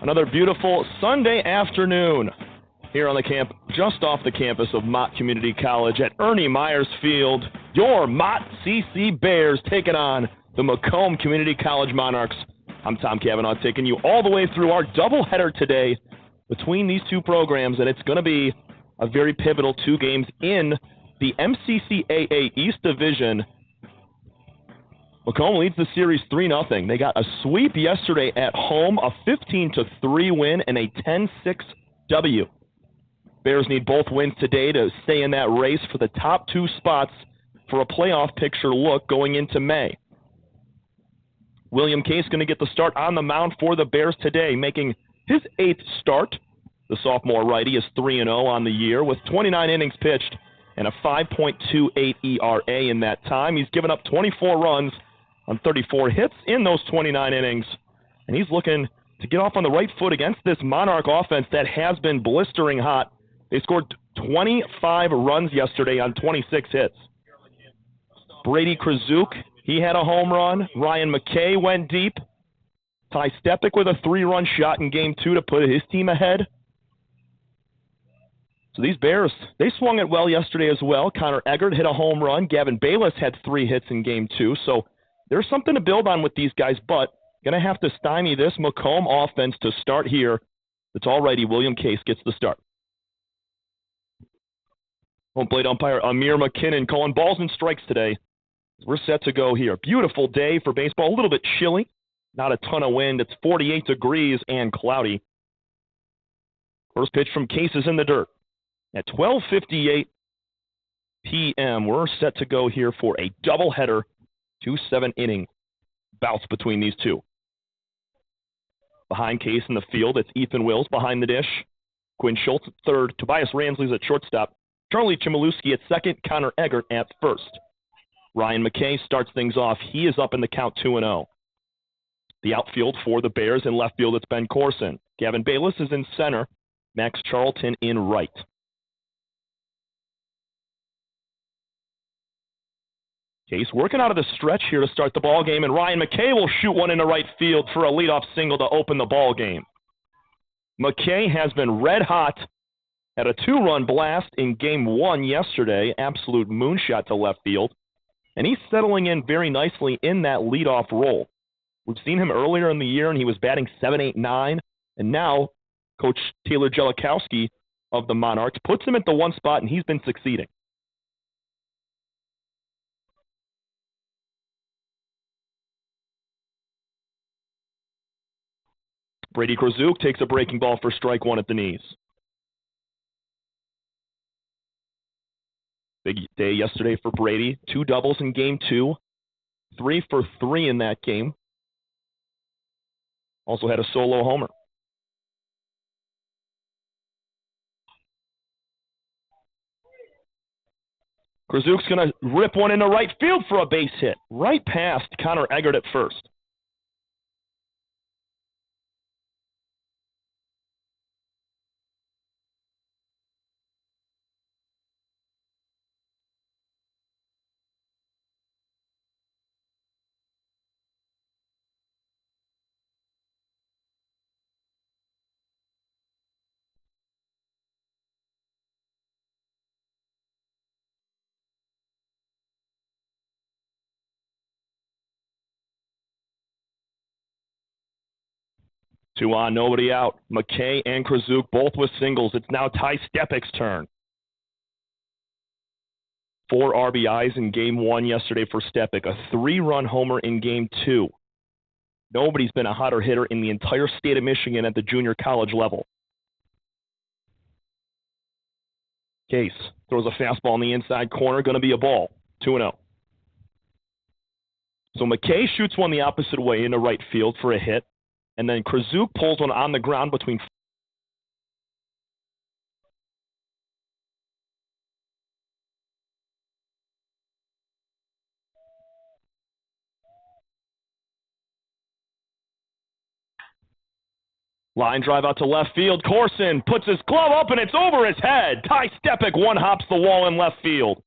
Another beautiful Sunday afternoon here on the camp, just off the campus of Mott Community College at Ernie Meyers Field. Your Mott CC Bears taking on the Macomb Community College Monarchs. I'm Tom Cavanaugh, taking you all the way through our doubleheader today between these two programs, and it's going to be a very pivotal 2 games in the MCCAA East Division. Macomb leads the series 3-0. They got a sweep yesterday at home, a 15-3 win, and a 10-6 W. Bears need both wins today to stay in that race for the top 2 spots for a playoff picture look going into May. William Case going to get the start on the mound for the Bears today, making his 8th start. The sophomore righty is 3-0 on the year with 29 innings pitched and a 5.28 ERA in that time. He's given up 24 runs on 34 hits in those 29 innings, and he's looking to get off on the right foot against this Monarch offense that has been blistering hot. They scored 25 runs yesterday on 26 hits. Brady Krzyuk, he had a home run. Ryan McKay went deep. Ty Stepik with a 3-run shot in Game 2 to put his team ahead. So these Bears, they swung it well yesterday as well. Connor Eggert hit a home run. Gavin Bayless had 3 hits in Game 2. So there's something to build on with these guys, but going to have to stymie this Macomb offense to start here. It's all righty. William Case gets the start. Home plate umpire Amir McKinnon calling balls and strikes today. We're set to go here. Beautiful day for baseball. A little bit chilly. Not a ton of wind. It's 48 degrees and cloudy. First pitch from Case is in the dirt. At 12:58 p.m., we're set to go here for a doubleheader, 2 7-inning bouts between these two. Behind Case in the field, it's Ethan Wills behind the dish. Quinn Schultz at third. Tobias Ransley's at shortstop. Charlie Chmielewski at second. Connor Eggert at first. Ryan McKay starts things off. He is up in the count 2-0. The outfield for the Bears. In left field, it's Ben Corson. Gavin Bayless is in center. Max Charlton in right. Case working out of the stretch here to start the ball game, and Ryan McKay will shoot one into right field for a leadoff single to open the ball game. McKay has been red hot at a 2-run blast in Game 1 yesterday, absolute moonshot to left field, and he's settling in very nicely in that leadoff role. We've seen him earlier in the year, and he was batting 7, 8, 9, and now Coach Taylor Jellikowski of the Monarchs puts him at the 1 spot, and he's been succeeding. Brady Krzyuk takes a breaking ball for strike 1 at the knees. Big day yesterday for Brady. 2 doubles in Game 2. 3 for 3 in that game. Also had a solo homer. Krzyuk's going to rip one into right field for a base hit. Right past Connor Eggert at first. Two on, nobody out. McKay and Krzyuk both with singles. It's now Ty Stepik's turn. 4 RBIs in Game 1 yesterday for Stepik. A 3-run homer in Game 2. Nobody's been a hotter hitter in the entire state of Michigan at the junior college level. Case throws a fastball in the inside corner. Going to be a ball. 2-0. So McKay shoots one the opposite way into right field for a hit. And then Krzyuk pulls one on the ground between. Line drive out to left field. Corson puts his glove up and it's over his head. Ty Stepik one-hops the wall in left field.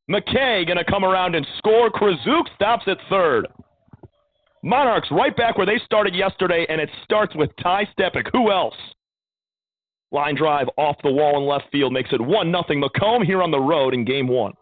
McKay going to come around and score. Krzyuk stops at third. Monarchs right back where they started yesterday, and it starts with Ty Stepik. Who else? Line drive off the wall in left field makes it 1-0 Macomb here on the road in Game 1.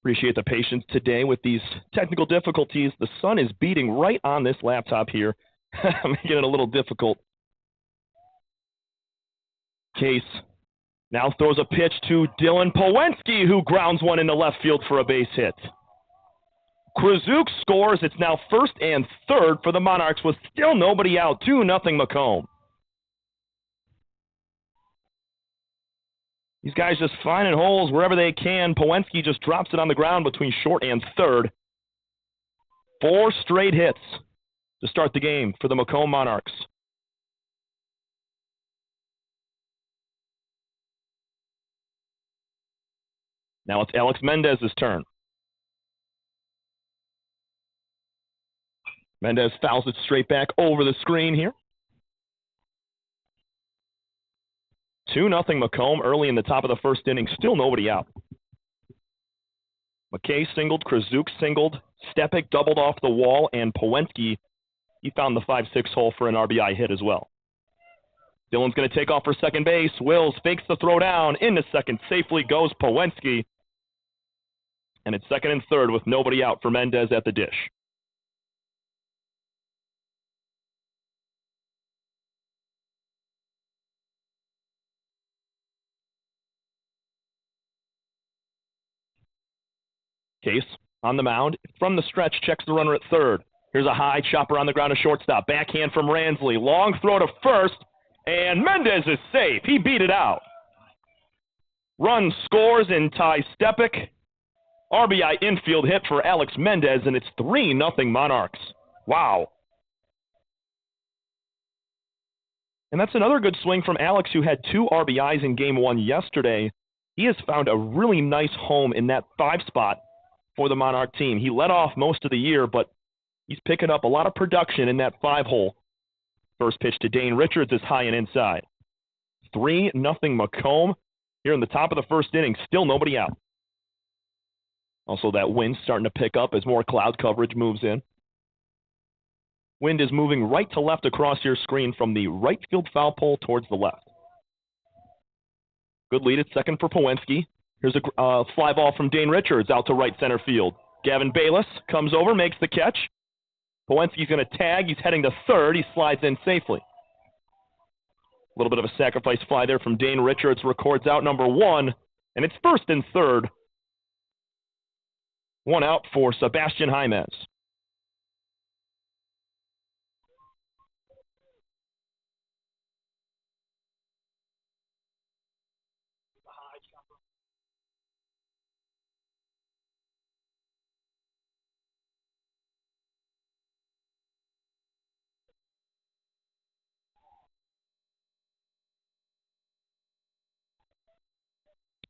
Appreciate the patience today with these technical difficulties. The sun is beating right on this laptop here, making it a little difficult. Case now throws a pitch to Dylan Pawlenski, who grounds one into left field for a base hit. Krzyzuk scores. It's now first and third for the Monarchs with still nobody out. 2-0 Macomb. These guys just finding holes wherever they can. Pawlenski just drops it on the ground between short and third. 4 straight hits to start the game for the Macomb Monarchs. Now it's Alex Mendez's turn. Mendez fouls it straight back over the screen here. 2-0 Macomb early in the top of the first inning. Still nobody out. McKay singled, Krzyzuk singled, Stepik doubled off the wall, and Pawlenski, he found the 5-6 hole for an RBI hit as well. Dylan's going to take off for second base. Wills fakes the throw down. Into second safely goes Pawlenski. And it's second and third with nobody out for Mendez at the dish. Case on the mound from the stretch, checks the runner at third. Here's a high chopper on the ground to shortstop. Backhand from Ransley. Long throw to first, and Mendez is safe. He beat it out. Run scores in Ty Stepik. RBI infield hit for Alex Mendez, and it's 3-0 Monarchs. Wow. And that's another good swing from Alex, who had 2 RBIs in Game 1 yesterday. He has found a really nice home in that 5 spot for the Monarch team. He led off most of the year, but he's picking up a lot of production in that 5 hole. First pitch to Dane Richards is high and inside. 3-0 Macomb here in the top of the first inning. Still nobody out. Also, that wind starting to pick up as more cloud coverage moves in. Wind is moving right to left across your screen from the right field foul pole towards the left. Good lead at second for Pawlenski. Here's a fly ball from Dane Richards out to right center field. Gavin Bayless comes over, makes the catch. Pawlenski's going to tag. He's heading to third. He slides in safely. A little bit of a sacrifice fly there from Dane Richards. Records out number 1, and it's first and third. 1 out for Sebastian Jaimez.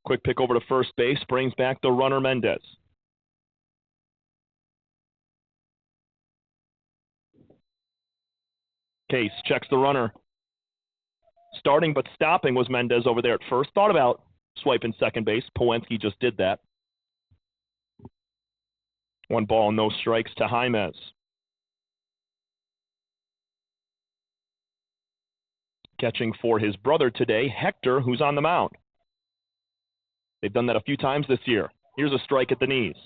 Quick pick over to first base, brings back the runner Mendez. Case checks the runner. Starting but stopping was Mendez over there at first. Thought about swiping second base. Pawlenski just did that. 1 ball, no strikes to Jaimez. Catching for his brother today, Hector, who's on the mound. They've done that a few times this year. Here's a strike at the knees.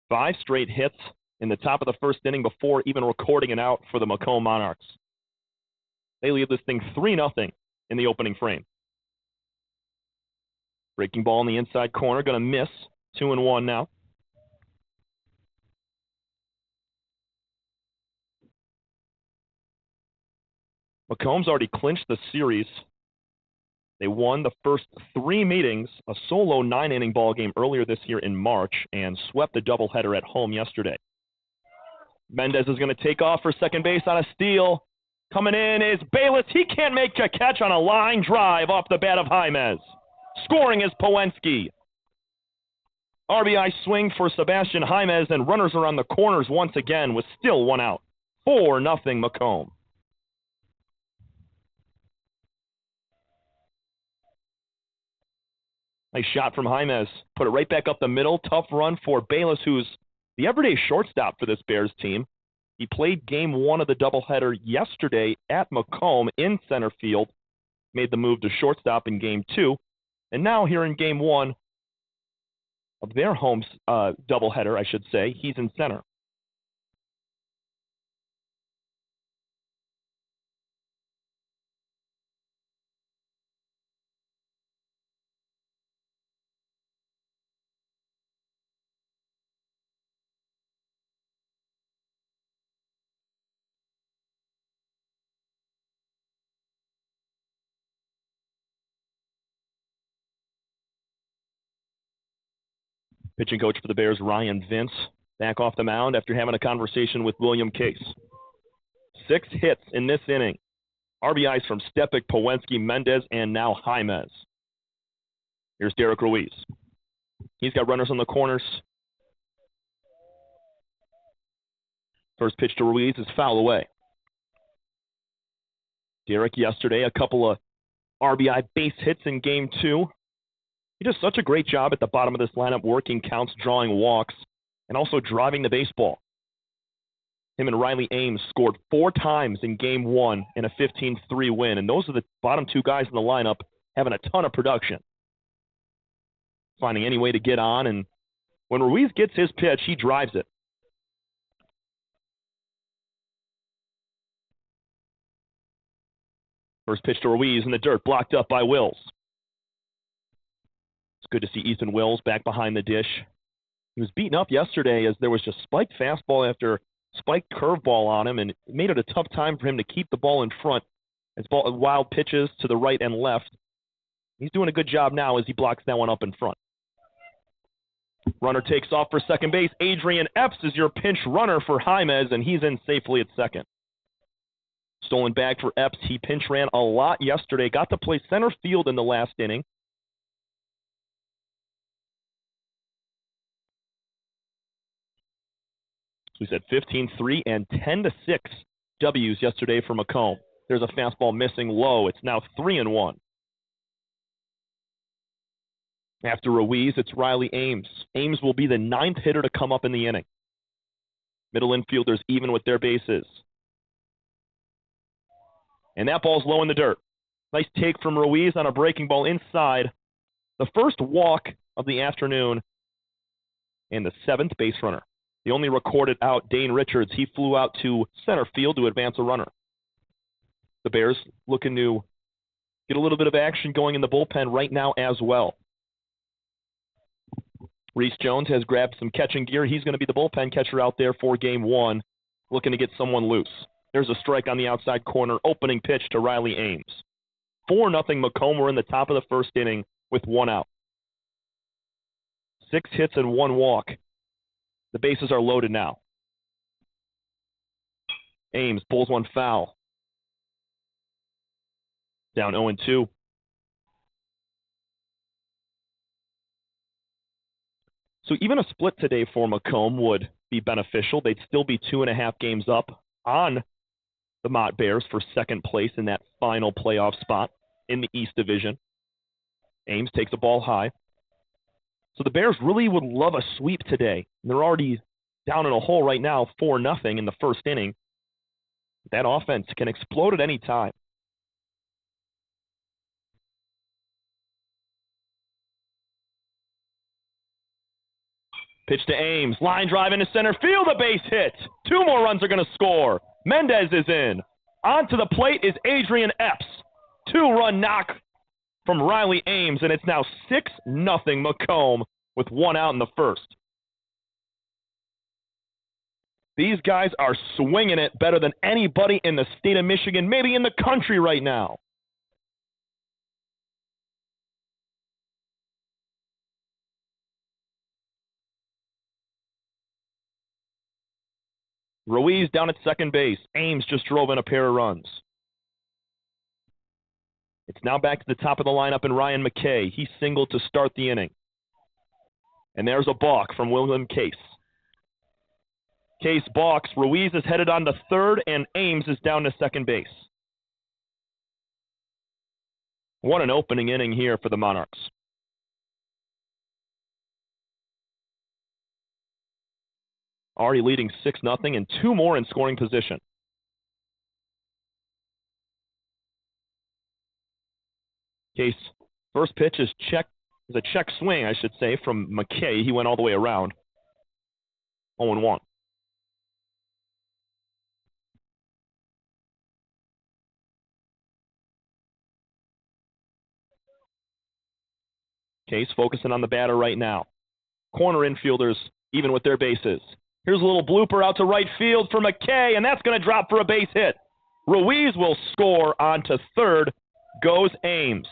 Five straight hits in the top of the first inning before even recording an out for the Macomb Monarchs. They lead this thing 3-0 in the opening frame. Breaking ball in the inside corner, going to miss. 2-1 now. Macomb's already clinched the series. They won the first 3 meetings, a solo 9-inning ball game earlier this year in March, and swept the doubleheader at home yesterday. Mendez is going to take off for second base on a steal. Coming in is Bayless. He can't make a catch on a line drive off the bat of Jaimez. Scoring is Powenski. RBI swing for Sebastian Jaimez, and runners are on the corners once again with still one out. 4-0 Macomb. Nice shot from Jaimez. Put it right back up the middle. Tough run for Bayless, who's the everyday shortstop for this Bears team. He played game one of the doubleheader yesterday at Macomb in center field. Made the move to shortstop in game two. And now here in game one of their home doubleheader, I should say, he's in center. Pitching coach for the Bears, Ryan Vince, back off the mound after having a conversation with William Case. 6 hits in this inning. RBIs from Stepik, Powenski, Mendez, and now Jaimez. Here's Derek Ruiz. He's got runners on the corners. First pitch to Ruiz is foul away. Derek yesterday, a couple of RBI base hits in game two. He does such a great job at the bottom of this lineup, working counts, drawing walks, and also driving the baseball. Him and Riley Ames scored 4 times in game one in a 15-3 win, and those are the bottom 2 guys in the lineup having a ton of production. Finding any way to get on, and when Ruiz gets his pitch, he drives it. First pitch to Ruiz in the dirt, blocked up by Wills. It's good to see Ethan Wills back behind the dish. He was beaten up yesterday as there was just spiked fastball after spiked curveball on him, and it made it a tough time for him to keep the ball in front. It's wild pitches to the right and left. He's doing a good job now as he blocks that one up in front. Runner takes off for second base. Adrian Epps is your pinch runner for Jaimez, and he's in safely at second. Stolen bag for Epps. He pinch ran a lot yesterday. Got to play center field in the last inning. So we said 15-3 and 10-6 W's yesterday for Macomb. There's a fastball missing low. It's now 3-1. After Ruiz, it's Riley Ames. Ames will be the 9th hitter to come up in the inning. Middle infielders even with their bases. And that ball's low in the dirt. Nice take from Ruiz on a breaking ball inside. The first walk of the afternoon and the 7th base runner. The only recorded out, Dane Richards, he flew out to center field to advance a runner. The Bears looking to get a little bit of action going in the bullpen right now as well. Reese Jones has grabbed some catching gear. He's going to be the bullpen catcher out there for game one, looking to get someone loose. There's a strike on the outside corner, opening pitch to Riley Ames. 4-0 Macomb. We're in the top of the first inning with 1 out. 6 hits and 1 walk. The bases are loaded now. Ames pulls one foul. Down 0-2. So even a split today for Macomb would be beneficial. They'd still be 2.5 games up on the Mott Bears for second place in that final playoff spot in the East Division. Ames takes a ball high. So the Bears really would love a sweep today. They're already down in a hole right now, 4-0 in the first inning. That offense can explode at any time. Pitch to Ames. Line drive into center field. A base hit. 2 more runs are going to score. Mendez is in. Onto the plate is Adrian Epps. 2-run knock from Riley Ames, and it's now 6-0 Macomb with 1 out in the first. These guys are swinging it better than anybody in the state of Michigan, maybe in the country right now. Ruiz down at second base. Ames just drove in a pair of runs. It's now back to the top of the lineup and Ryan McKay. He singled to start the inning. And there's a balk from William Case. Case balks. Ruiz is headed on to third, and Ames is down to second base. What an opening inning here for the Monarchs. Already leading 6-0 and two more in scoring position. Case, first pitch is a check swing, I should say, from McKay. He went all the way around. 0-1. Case focusing on the batter right now. Corner infielders, even with their bases. Here's a little blooper out to right field for McKay, and that's going to drop for a base hit. Ruiz will score on to third. Goes Ames.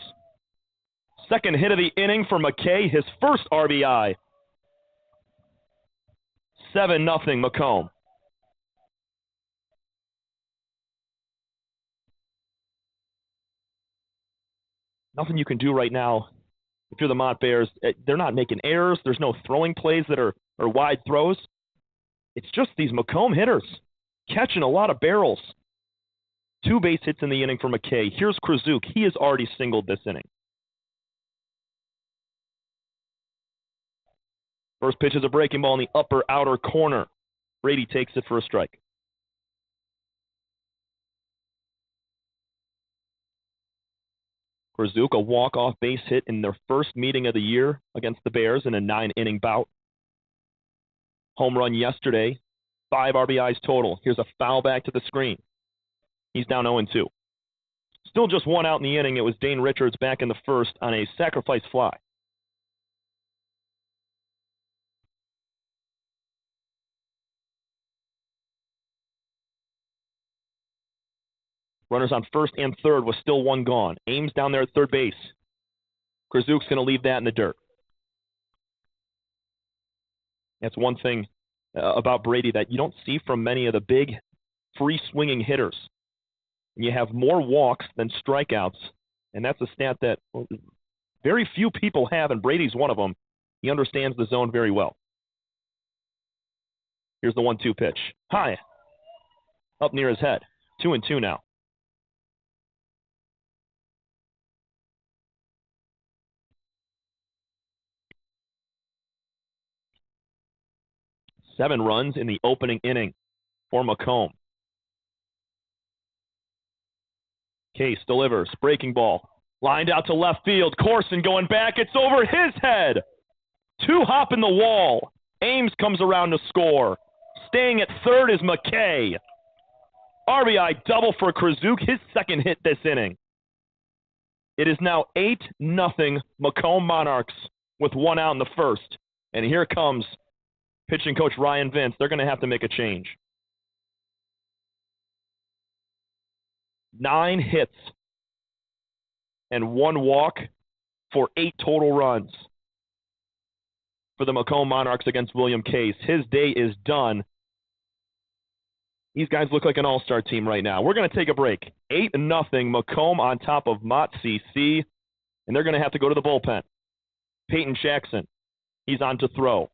Second hit of the inning for McKay, his first RBI. 7-0 Macomb. Nothing you can do right now if you're the Mott Bears. They're not making errors. There's no throwing plays that are wide throws. It's just these Macomb hitters catching a lot of barrels. 2 base hits in the inning for McKay. Here's Krzyzuk. He has already singled this inning. First pitch is a breaking ball in the upper outer corner. Brady takes it for a strike. Krzyzuk, a walk-off base hit in their first meeting of the year against the Bears in a 9-inning bout. Home run yesterday, 5 RBIs total. Here's a foul back to the screen. He's down 0-2. Still just 1 out in the inning. It was Dane Richards back in the first on a sacrifice fly. Runners on first and third with still 1 gone. Ames down there at third base. Krzyzuk's going to leave that in the dirt. That's one thing about Brady that you don't see from many of the big free-swinging hitters. You have more walks than strikeouts, and that's a stat that very few people have, and Brady's one of them. He understands the zone very well. Here's the 1-2 pitch. High. Up near his head. 2-2 now. Seven runs in the opening inning for Macomb. Case delivers. Breaking ball. Lined out to left field. Corson going back. It's over his head. 2 hop in the wall. Ames comes around to score. Staying at third is McKay. RBI double for Krzyzuk, his second hit this inning. It is now 8-0 Macomb Monarchs with 1 out in the first. And here comes pitching coach Ryan Vince. They're going to have to make a change. 9 hits and 1 walk for 8 total runs for the Macomb Monarchs against William Case. His day is done. These guys look like an all-star team right now. We're going to take a break. 8-0 Macomb on top of Mott CC, and they're going to have to go to the bullpen. Peyton Jackson, he's on to throw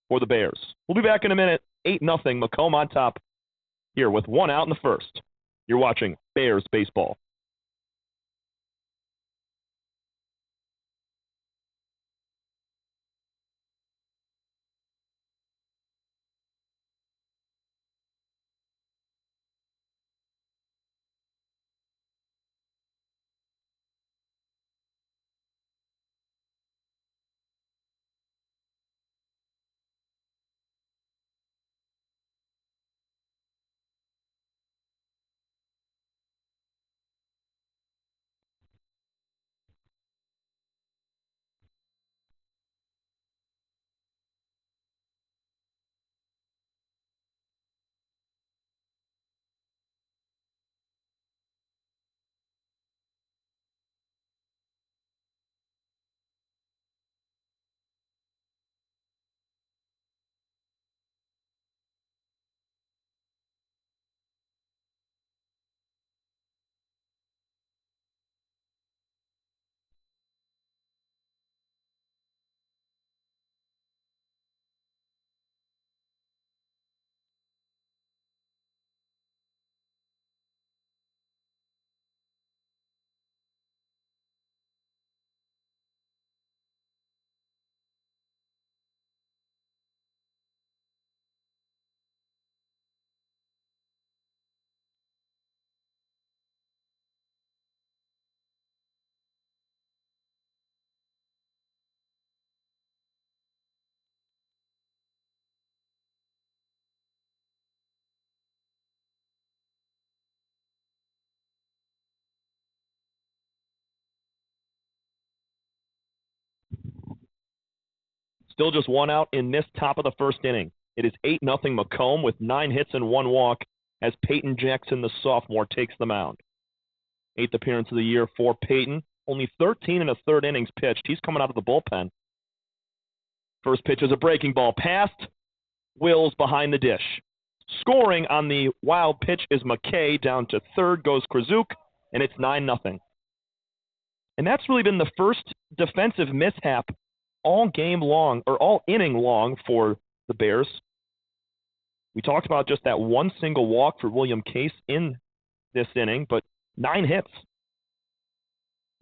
for the Bears. We'll be back in a minute. 8-0 Macomb on top here with 1 out in the first. You're watching Bears baseball. Still just one out in this top of the first inning. It is 8-0 Macomb with 9 hits and 1 walk as Peyton Jackson, the sophomore, takes the mound. 8th appearance of the year for Peyton. Only 13 and a third innings pitched. He's coming out of the bullpen. First pitch is a breaking ball. Passed. Wills behind the dish. Scoring on the wild pitch is McKay. Down to third goes Krzyzuk, and it's 9-0. And that's really been the first defensive mishap all game long, or all inning long for the Bears. We talked about just that one single walk for William Case in this inning, but 9 hits.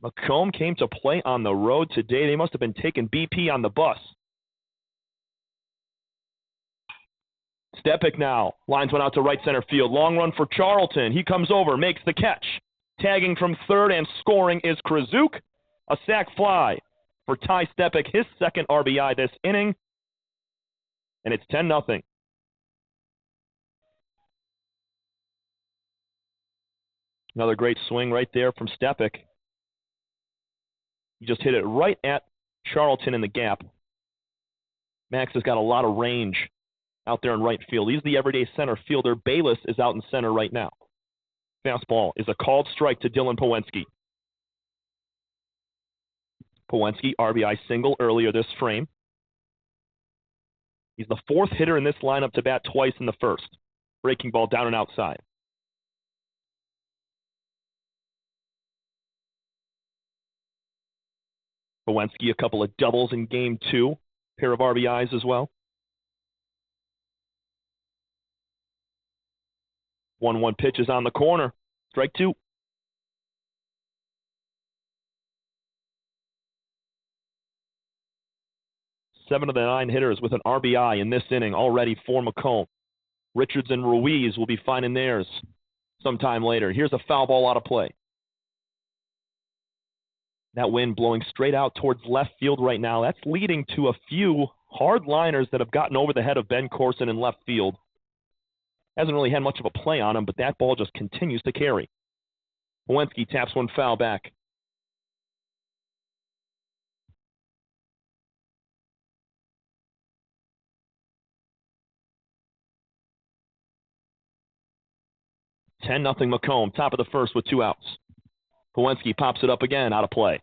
Macomb came to play on the road today. They must have been taking BP on the bus. Stepic now. Lines one out to right center field. Long run for Charlton. He comes over, makes the catch. Tagging from third and scoring is Krzyzuk. A sac fly for Ty Stepic, his second RBI this inning. And it's 10-0. Another great swing right there from Stepic. He just hit it right at Charlton in the gap. Max has got a lot of range out there in right field. He's the everyday center fielder. Bayless is out in center right now. Fastball is a called strike to Dylan Pawensky. Pawensky, RBI single earlier this frame. He's the 4th hitter in this lineup to bat twice in the first. Breaking ball down and outside. Pawensky, a couple of doubles in game 2. Pair of RBIs as well. 1-1 pitch is on the corner. Strike 2. Seven of the 9 hitters with an RBI in this inning already for Macomb. Richards and Ruiz will be finding theirs sometime later. Here's a foul ball out of play. That wind blowing straight out towards left field right now. That's leading to a few hard liners that have gotten over the head of Ben Corson in left field. Hasn't really had much of a play on him, but that ball just continues to carry. Pawensky taps one foul back. Ten nothing Macomb, top of the first with 2 outs. Pawensky pops it up again, out of play.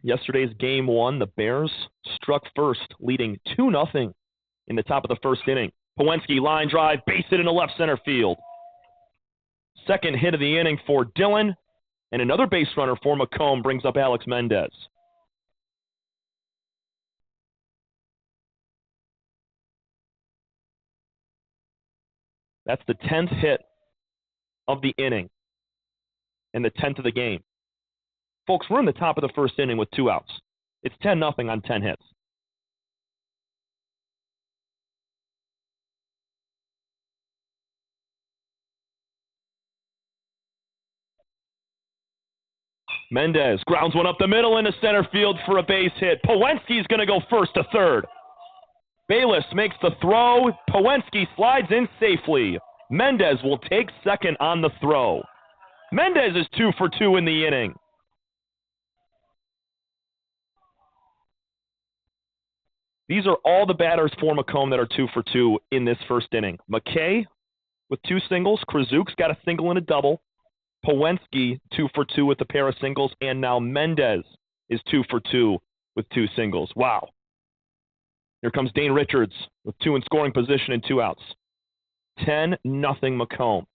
Yesterday's game 1, the Bears struck first, leading 2-0 in the top of the first inning. Pawensky line drive, base hit into left center field. Second hit of the inning for Dylan, and another base runner for Macomb brings up Alex Mendez. That's the 10th hit of the inning and the 10th of the game. Folks, we're in the top of the first inning with 2 outs. It's 10-0 on 10 hits. Mendez grounds one up the middle into center field for a base hit. Pawensky's going to go first to third. Bayless makes the throw. Pawensky slides in safely. Mendez will take second on the throw. Mendez is 2 for 2 in the inning. These are all the batters for Macomb that are 2 for 2 in this first inning. McKay with 2 singles. Krzyzuk's got a single and a double. Pawensky 2 for 2 with a pair of singles. And now Mendez is 2 for 2 with 2 singles. Wow. Here comes Dane Richards with 2 in scoring position and 2 outs. 10-0 Macomb.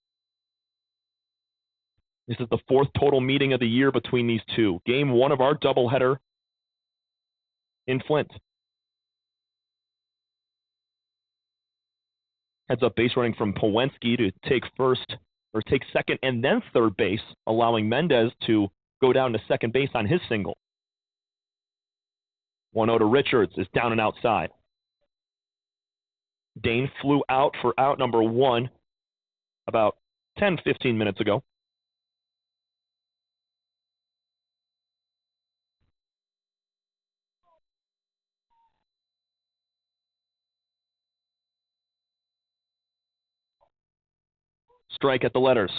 This is the 4th total meeting of the year between these two. Game 1 of our doubleheader in Flint. Heads up base running from Pawensky to take second and then third base, allowing Mendez to go down to second base on his single. 1-0 to Richards is down and outside. Dane flew out for out number 1 about 10-15 minutes ago. Strike at the letters.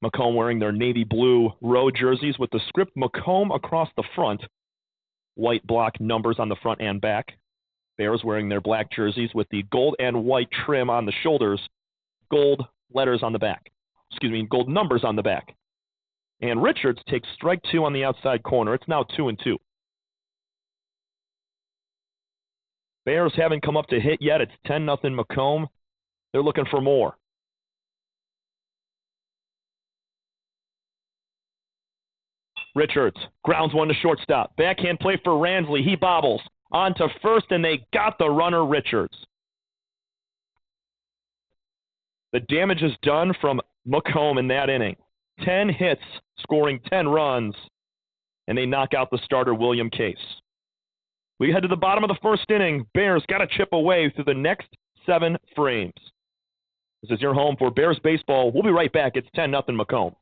Macomb wearing their navy blue road jerseys with the script Macomb across the front. White block numbers on the front and back. Bears wearing their black jerseys with the gold and white trim on the shoulders. Gold letters on the back. Gold numbers on the back. And Richards takes strike 2 on the outside corner. It's now 2-2. Bears haven't come up to hit yet. It's 10-0 Macomb. They're looking for more. Richards grounds one to shortstop. Backhand play for Ransley. He bobbles on to first, and they got the runner, Richards. The damage is done from Macomb in that inning. 10 hits, scoring 10 runs, and they knock out the starter, William Case. We head to the bottom of the first inning. Bears got to chip away through the next 7 frames. This is your home for Bears baseball. We'll be right back. It's 10-0 Macomb.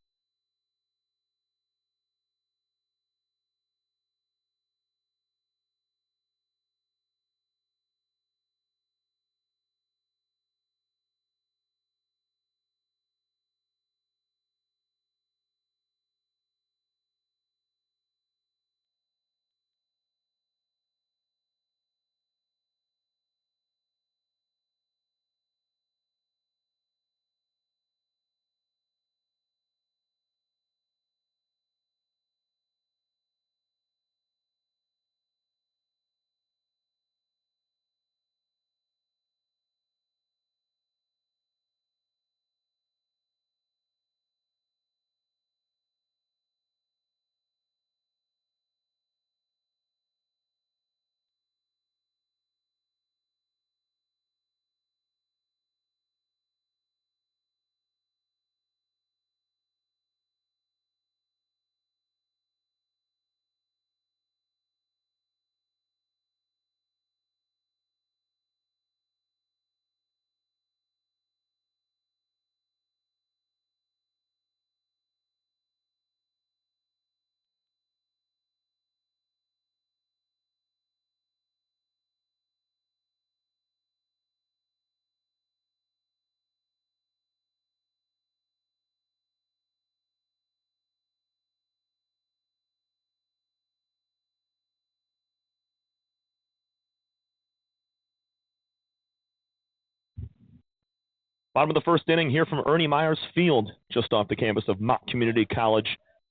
Bottom of the first inning here from Ernie Meyers Field, just off the campus of Mott Community College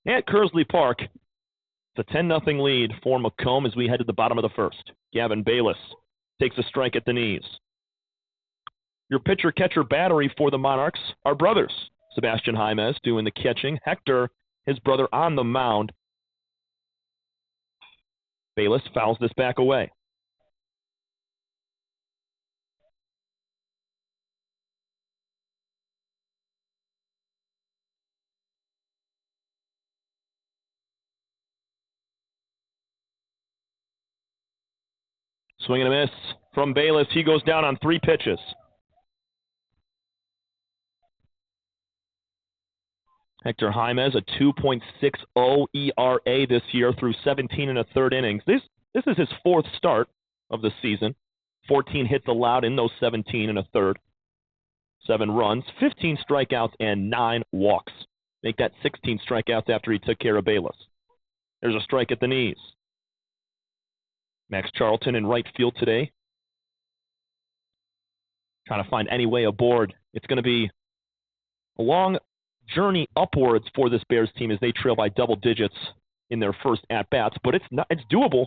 at Kersley Park. It's a 10-0 lead for Macomb as we head to the bottom of the first. Gavin Bayless takes a strike at the knees. Your pitcher-catcher battery for the Monarchs are brothers. Sebastian Jaimez doing the catching. Hector, his brother, on the mound. Bayless fouls this back away. Swing and a miss from Bayless. He goes down on 3 pitches. Hector Jaimez, a 2.60 ERA this year through 17 1/3 innings. This is his 4th start of the season. 14 hits allowed in those 17 1/3. 7 runs, 15 strikeouts, and 9 walks. Make that 16 strikeouts after he took care of Bayless. There's a strike at the knees. Max Charlton in right field today. Trying to find any way aboard. It's going to be a long journey upwards for this Bears team as they trail by double digits in their first at-bats, but it's doable.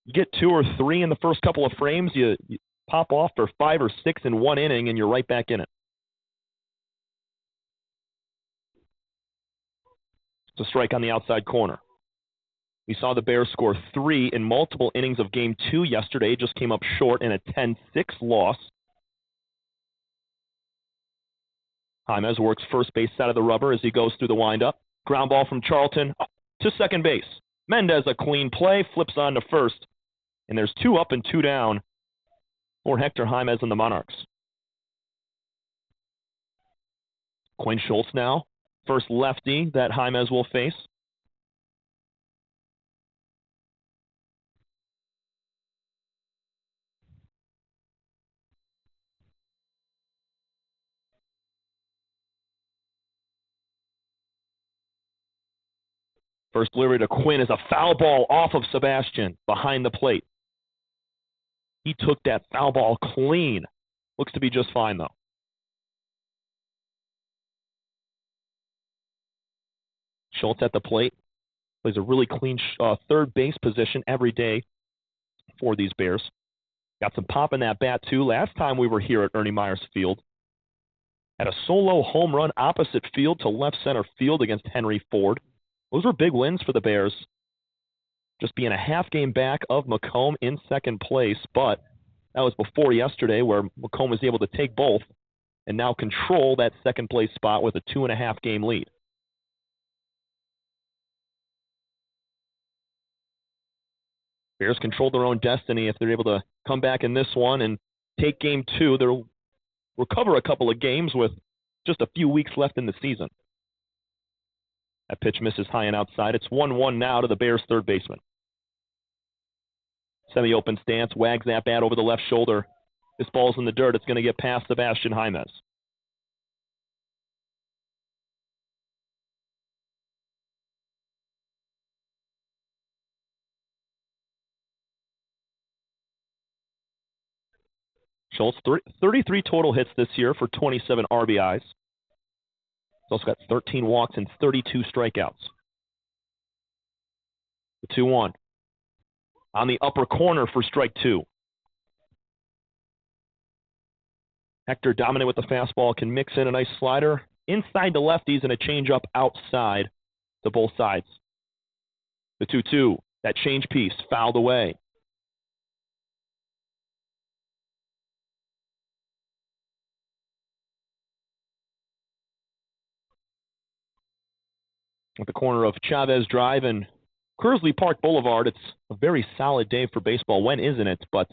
You get 2 or 3 in the first couple of frames, you pop off for 5 or 6 in 1 inning, and you're right back in it. It's a strike on the outside corner. We saw the Bears score 3 in multiple innings of Game 2 yesterday. Just came up short in a 10-6 loss. Jaimez works first base side of the rubber as he goes through the windup. Ground ball from Charlton to second base. Mendez, a clean play, flips on to first. And there's 2 up and 2 down for Hector Jaimez and the Monarchs. Quinn Schultz now, first lefty that Jaimez will face. First delivery to Quinn is a foul ball off of Sebastian behind the plate. He took that foul ball clean. Looks to be just fine, though. Schultz at the plate. Plays a really clean third base position every day for these Bears. Got some pop in that bat, too. Last time we were here at Ernie Meyers Field, had a solo home run opposite field to left center field against Henry Ford. Those were big wins for the Bears. Just being a half game back of Macomb in second place, but that was before yesterday where Macomb was able to take both and now control that second place spot with a 2.5 game lead. Bears control their own destiny if they're able to come back in this one and take game 2. They'll recover a couple of games with just a few weeks left in the season. That pitch misses high and outside. It's 1-1 now to the Bears' third baseman. Semi-open stance, wags that bat over the left shoulder. This ball's in the dirt. It's going to get past Sebastian Jaimez. Schultz, 33 total hits this year for 27 RBIs. He's also got 13 walks and 32 strikeouts. The 2-1. On the upper corner for strike 2. Hector dominant with the fastball, can mix in a nice slider inside the lefties and a changeup outside to both sides. The 2-2, that change piece fouled away. At the corner of Chavez Drive and Kersley Park Boulevard, it's a very solid day for baseball. When isn't it? But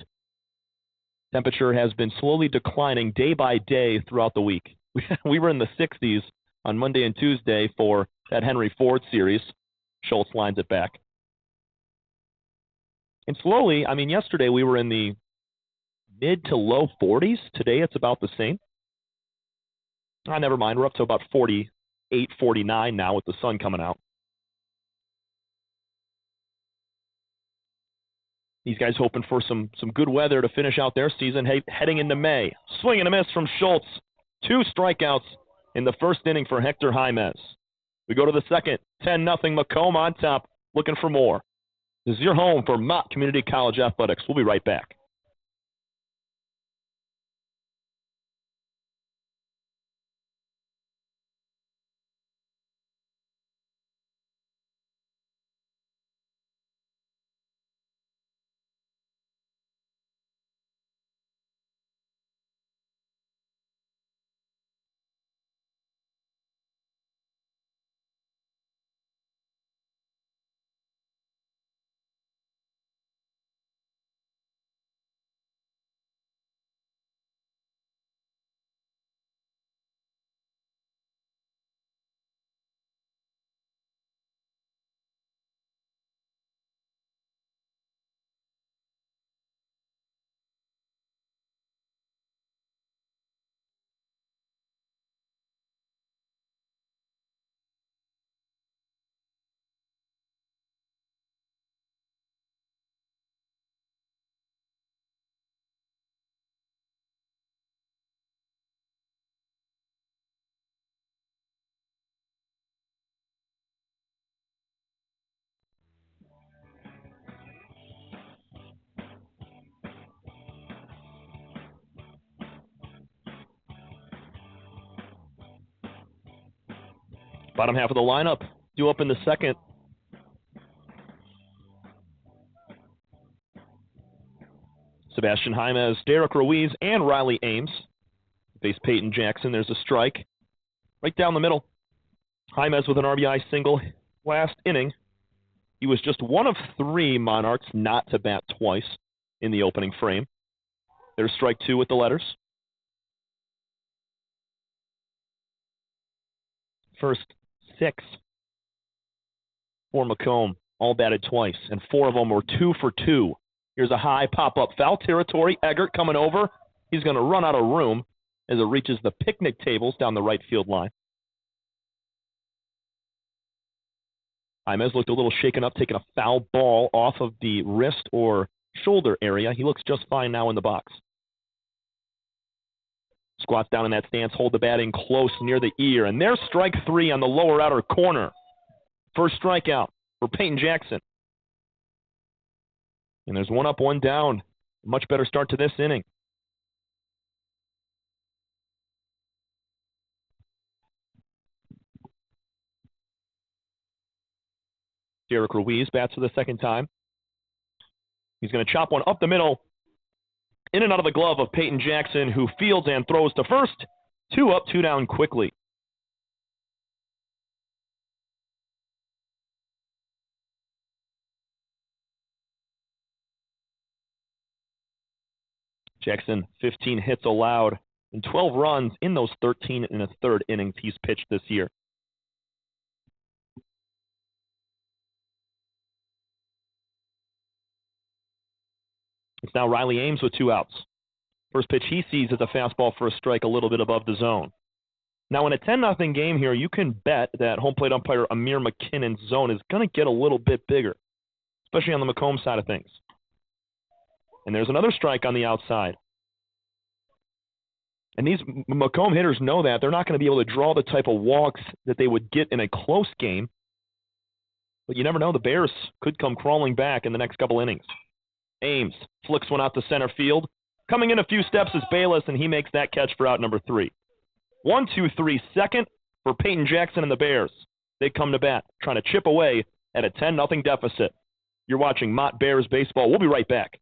temperature has been slowly declining day by day throughout the week. We were in the 60s on Monday and Tuesday for that Henry Ford series. Schultz lines it back. And slowly, yesterday we were in the mid to low 40s. Today it's about the same. Never mind. We're up to about 48, 49 now with the sun coming out. These guys hoping for some good weather to finish out their season heading into May. Swing and a miss from Schultz. 2 strikeouts in the first inning for Hector Jaimez. We go to the second. 10-0 Macomb on top, looking for more. This is your home for Mott Community College Athletics. We'll be right back. Bottom half of the lineup due up in the second. Sebastian Jaimez, Derek Ruiz, and Riley Ames. Face Peyton Jackson. There's a strike right down the middle. Jaimez with an RBI single last inning. He was just one of 3 Monarchs not to bat twice in the opening frame. There's strike 2 with the letters. First 6 for Macomb, all batted twice, and 4 of them were 2 for 2. Here's a high pop-up foul territory. Eggert coming over. He's going to run out of room as it reaches the picnic tables down the right field line. Jaimez looked a little shaken up, taking a foul ball off of the wrist or shoulder area. He looks just fine now in the box. Squats down in that stance, hold the bat in close near the ear, and there's strike 3 on the lower outer corner. First strikeout for Peyton Jackson. And there's 1 up, 1 down. Much better start to this inning. Derek Ruiz bats for the second time. He's going to chop one up the middle, in and out of the glove of Peyton Jackson, who fields and throws to first. 2 up, 2 down quickly. Jackson, 15 hits allowed and 12 runs in those 13 and a third innings he's pitched this year. It's now Riley Ames with 2 outs. First pitch he sees is a fastball for a strike a little bit above the zone. Now in a 10-0 game here, you can bet that home plate umpire Amir McKinnon's zone is going to get a little bit bigger, especially on the Macomb side of things. And there's another strike on the outside. And these Macomb hitters know that. They're not going to be able to draw the type of walks that they would get in a close game. But you never know. The Bears could come crawling back in the next couple innings. Ames flicks one out to center field. Coming in a few steps is Bayless, and he makes that catch for out number 3. 1-2-3 second for Peyton Jackson and the Bears. They come to bat, trying to chip away at a 10-0 deficit. You're watching Mott Bears baseball. We'll be right back.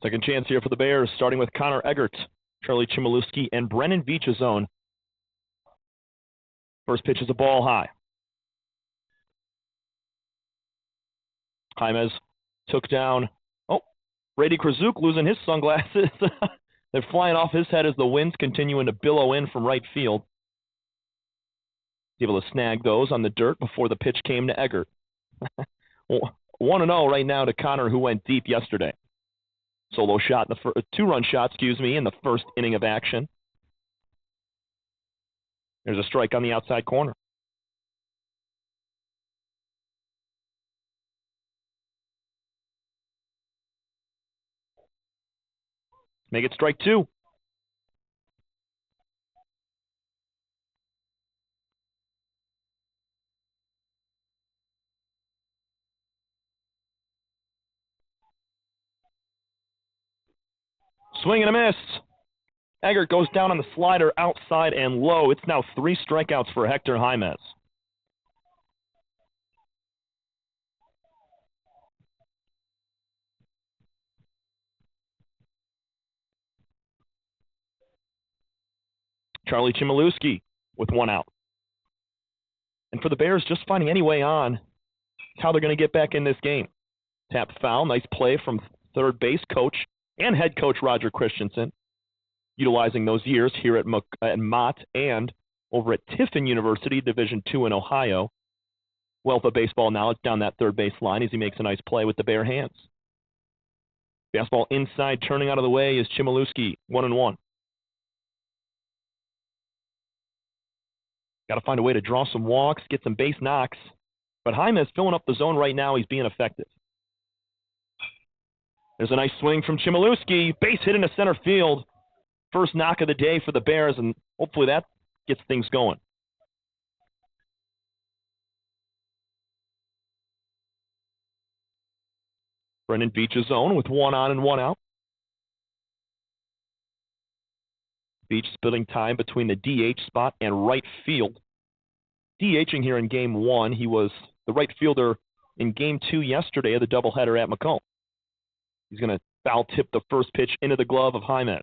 Second chance here for the Bears, starting with Connor Eggert, Charlie Chmielewski, and Brennan Veach's zone. First pitch is a ball high. Jaimez took down, Brady Krasuk losing his sunglasses. They're flying off his head as the winds continuing to billow in from right field. Able to snag those on the dirt before the pitch came to Eggert. 1-0 right now to Connor, who went deep yesterday. Solo shot, two-run shot, in the first inning of action. There's a strike on the outside corner. Make it strike 2. Swing and a miss. Eggert goes down on the slider outside and low. It's now 3 strikeouts for Hector Jaimez. Charlie Chmielewski with 1 out. And for the Bears, just finding any way on how they're going to get back in this game. Tap foul, nice play from third base coach and head coach Roger Christensen, utilizing those years here at Mott and over at Tiffin University, Division II in Ohio. Wealth of baseball knowledge down that third base line as he makes a nice play with the bare hands. Fastball inside, turning out of the way is Chmielewski, 1-1. Got to find a way to draw some walks, get some base knocks. But Jaime is filling up the zone right now. He's being effective. There's a nice swing from Chmielewski. Base hit into center field. First knock of the day for the Bears, and hopefully that gets things going. Brendan Beach's zone with 1 on and 1 out. Beach splitting time between the DH spot and right field. DHing here in Game 1. He was the right fielder in Game 2 yesterday of the doubleheader at Macomb. He's going to foul tip the first pitch into the glove of Jaime.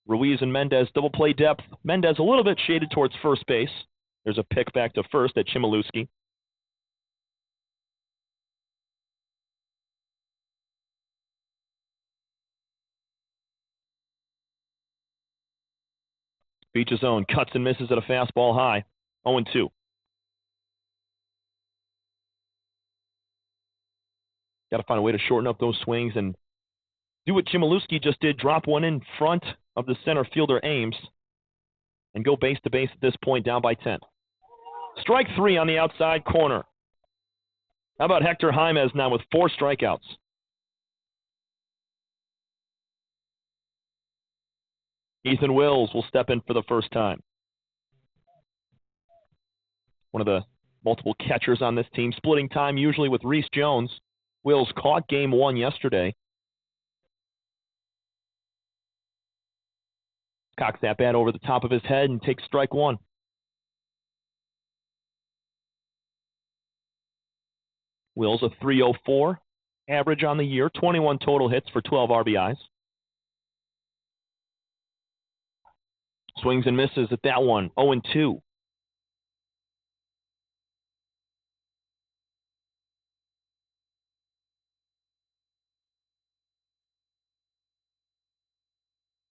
Ruiz and Mendez double play depth. Mendez a little bit shaded towards first base. There's a pick back to first at Chmielewski. Beach's zone cuts and misses at a fastball high. 0-2. Got to find a way to shorten up those swings and do what Chmielewski just did, drop one in front of the center fielder Ames and go base to base at this point, down by 10. Strike 3 on the outside corner. How about Hector Jaime now with 4 strikeouts? Ethan Wills will step in for the first time. One of the multiple catchers on this team, splitting time usually with Reese Jones. Wills caught Game 1 yesterday. Cocks that bat over the top of his head and takes strike 1. Wills a .304 average on the year, 21 total hits for 12 RBIs. Swings and misses at that one, 0-2.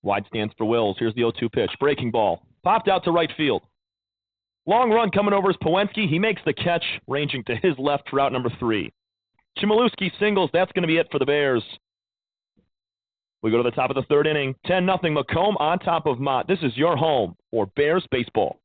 Wide stance for Wills. Here's the 0-2 pitch. Breaking ball. Popped out to right field. Long run coming over is Pawensky. He makes the catch, ranging to his left for out number 3. Chmielewski singles. That's going to be it for the Bears. We go to the top of the third inning. 10-0 Macomb on top of Mott. This is your home for Bears baseball.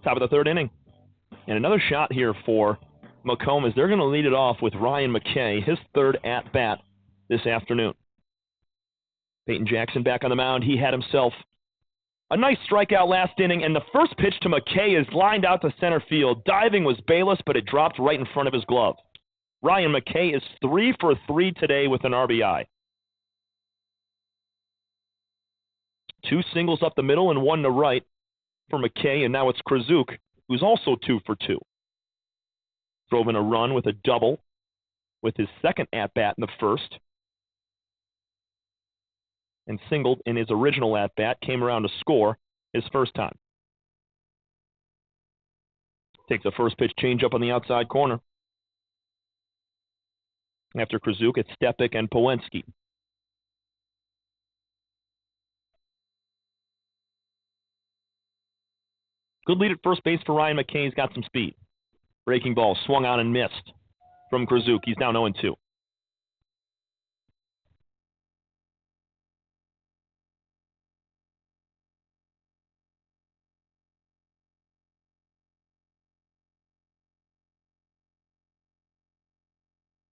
Top of the third inning. And another shot here for Macomb as they're going to lead it off with Ryan McKay, his third at-bat this afternoon. Peyton Jackson back on the mound. He had himself a nice strikeout last inning, and the first pitch to McKay is lined out to center field. Diving was Bayless, but it dropped right in front of his glove. Ryan McKay is 3 for 3 today with an RBI. 2 singles up the middle and 1 to right for McKay, and now it's Krzyzuk, who's also 2 for 2. Drove in a run with a double with his second at-bat in the first. and singled in his original at-bat, came around to score his first time. Takes the first pitch changeup on the outside corner. After Krzyzuk, it's Stepik and Pawlenski. Good lead at first base for Ryan McKay. He's got some speed. Breaking ball swung on and missed from Krzyzuk. He's now 0-2.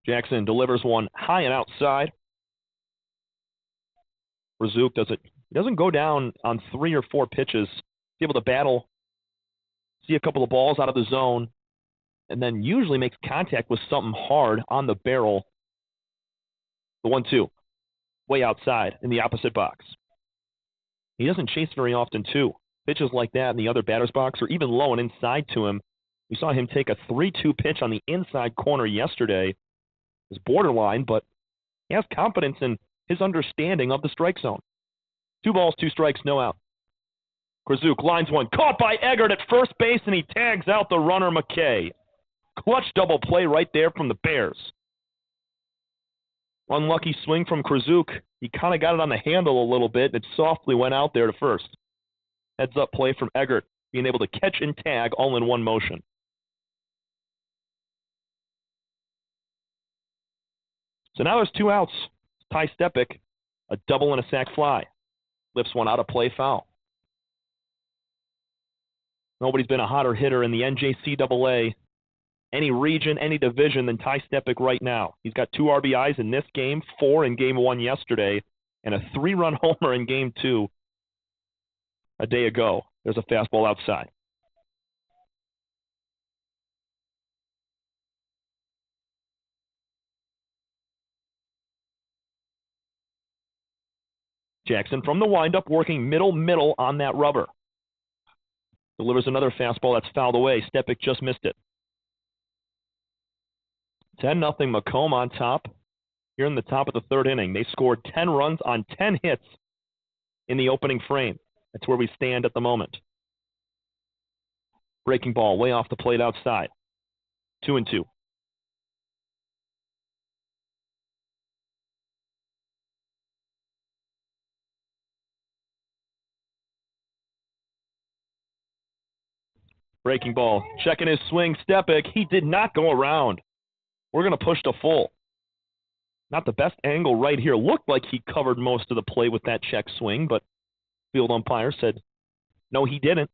Jackson delivers one high and outside. Krzyzuk doesn't go down on 3 or 4 pitches. He's able to battle, see a couple of balls out of the zone, and then usually makes contact with something hard on the barrel. The 1-2, way outside in the opposite box. He doesn't chase very often, too. Pitches like that in the other batter's box or even low and inside to him. We saw him take a 3-2 pitch on the inside corner yesterday. It's borderline, but he has confidence in his understanding of the strike zone. 2 balls, 2 strikes, no out. Krzyzuk lines one, caught by Eggert at first base, and he tags out the runner McKay. Clutch double play right there from the Bears. Unlucky swing from Krzyzuk. He kind of got it on the handle a little bit, and it softly went out there to first. Heads up play from Eggert, being able to catch and tag all in one motion. So now there's 2 outs. Ty Stepik, a double and a sac fly. Lifts one out of play, foul. Nobody's been a hotter hitter in the NJCAA, any region, any division than Ty Stepik right now. He's got 2 RBIs in this game, 4 in Game 1 yesterday, and a 3-run homer in Game 2 a day ago. There's a fastball outside. Jackson from the windup, working middle on that rubber. Delivers another fastball that's fouled away. Stepik just missed it. 10-0 Macomb on top here in the top of the 3rd inning. They scored 10 runs on 10 hits in the opening frame. That's where we stand at the moment. Breaking ball way off the plate outside. 2-2. Breaking ball, checking his swing, Stepik. He did not go around. We're going to push to full. Not the best angle right here. Looked like he covered most of the play with that check swing, but field umpire said, no, he didn't.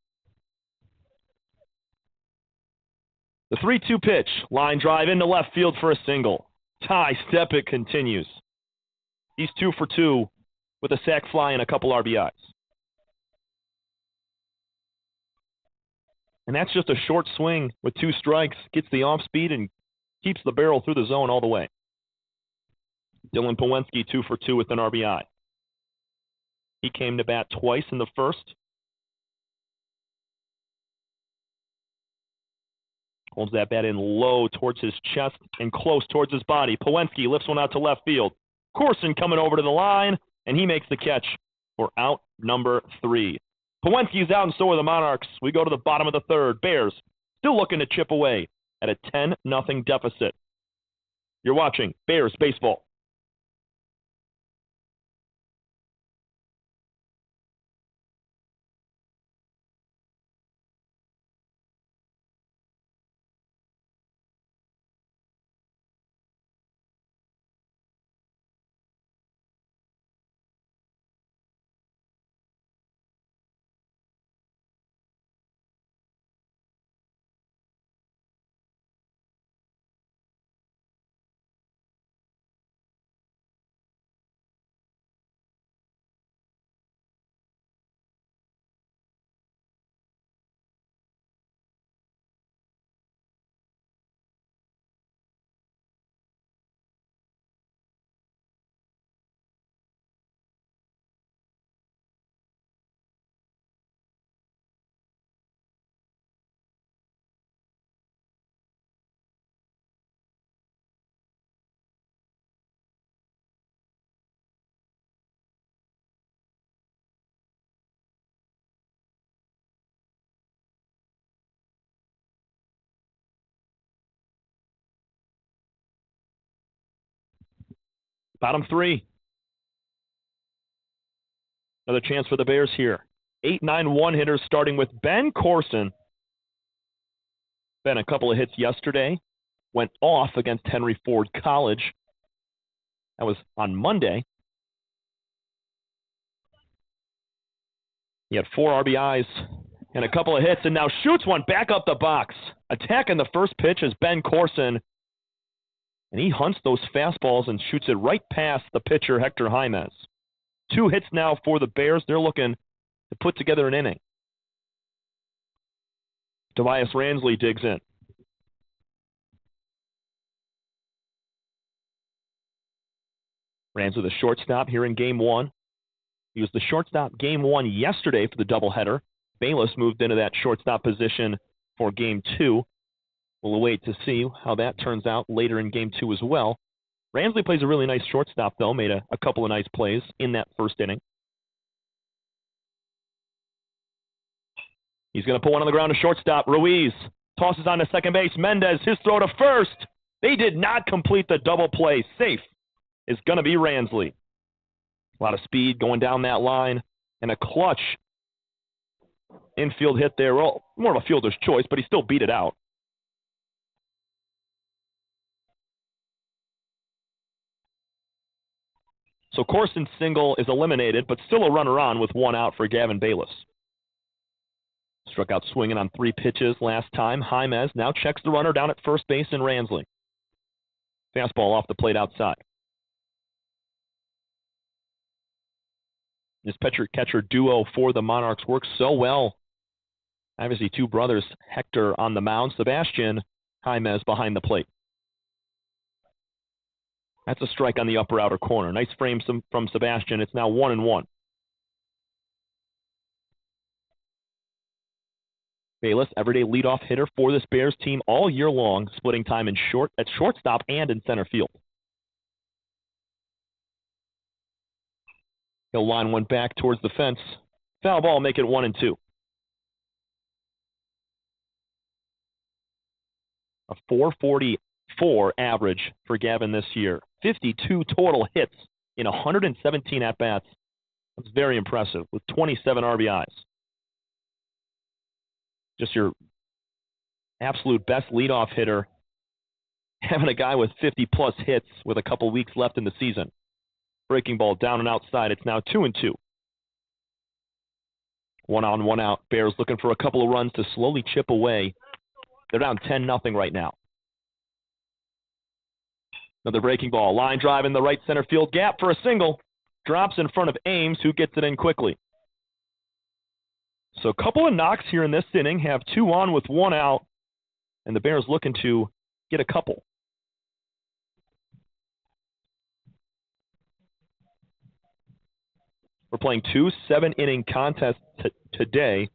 The 3-2 pitch, line drive into left field for a single. Ty Stepik continues. He's 2 for 2 with a sac fly and a couple RBIs. And that's just a short swing with 2 strikes. Gets the off speed and keeps the barrel through the zone all the way. Dylan Pawlenski 2 for 2 with an RBI. He came to bat twice in the first. Holds that bat in low towards his chest and close towards his body. Pawlenski lifts one out to left field. Corson coming over to the line, and he makes the catch for out number 3. Pawlenski's out, and so are the Monarchs. We go to the bottom of the 3rd. Bears still looking to chip away at a 10-0 deficit. You're watching Bears Baseball. Bottom 3. Another chance for the Bears here. 8-9-1 hitters starting with Ben Corson. Ben, a couple of hits yesterday. Went off against Henry Ford College. That was on Monday. He had 4 RBIs and a couple of hits, and now shoots one back up the box. Attacking the first pitch is Ben Corson. And he hunts those fastballs and shoots it right past the pitcher, Hector Jaimez. 2 hits now for the Bears. They're looking to put together an inning. Tobias Ransley digs in. Ransley, the shortstop here in Game 1. He was the shortstop Game 1 yesterday for the doubleheader. Bayless moved into that shortstop position for Game 2. We'll wait to see how that turns out later in Game 2 as well. Ransley plays a really nice shortstop, though. Made a couple of nice plays in that first inning. He's going to put one on the ground to shortstop. Ruiz tosses on to second base. Mendez, his throw to first. They did not complete the double play. Safe is going to be Ransley. A lot of speed going down that line. And a clutch infield hit there. Well, more of a fielder's choice, but he still beat it out. So Corson's single is eliminated, but still a runner on with 1 out for Gavin Bayless. Struck out swinging on 3 pitches last time. Jaimez now checks the runner down at first base in Ransley. Fastball off the plate outside. This pitcher-catcher duo for the Monarchs works so well. Obviously, 2 brothers, Hector on the mound, Sebastian Jaimez behind the plate. That's a strike on the upper outer corner. Nice frame from Sebastian. It's now 1-1. Bayless, everyday leadoff hitter for this Bears team all year long, splitting time at shortstop and in center field. He'll line one back towards the fence. Foul ball, make it 1-2. A .444 average for Gavin this year. 52 total hits in 117 at-bats. That's very impressive with 27 RBIs. Just your absolute best leadoff hitter. Having a guy with 50-plus hits with a couple weeks left in the season. Breaking ball down and outside. It's now 2-2. 1 on, 1 out. Bears looking for a couple of runs to slowly chip away. They're down 10-0 right now. Another breaking ball. Line drive in the right center field gap for a single. Drops in front of Ames, who gets it in quickly. So a couple of knocks here in this inning. Have 2 on with 1 out. And the Bears looking to get a couple. We're playing 2 7-inning contests today,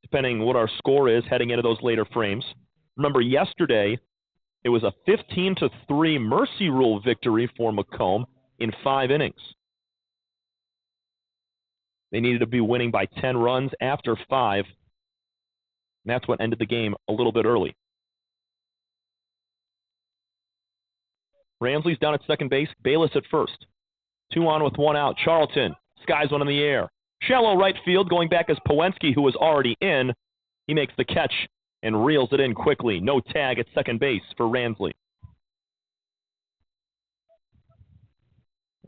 depending what our score is heading into those later frames. Remember, yesterday, it was a 15-3 mercy rule victory for Macomb in 5 innings. They needed to be winning by 10 runs after 5. And that's what ended the game a little bit early. Ransley's down at second base. Bayless at first. 2 on with 1 out. Charlton skies one in the air. Shallow right field going back as Pawensky, who was already in. He makes the catch and reels it in quickly. No tag at second base for Ransley.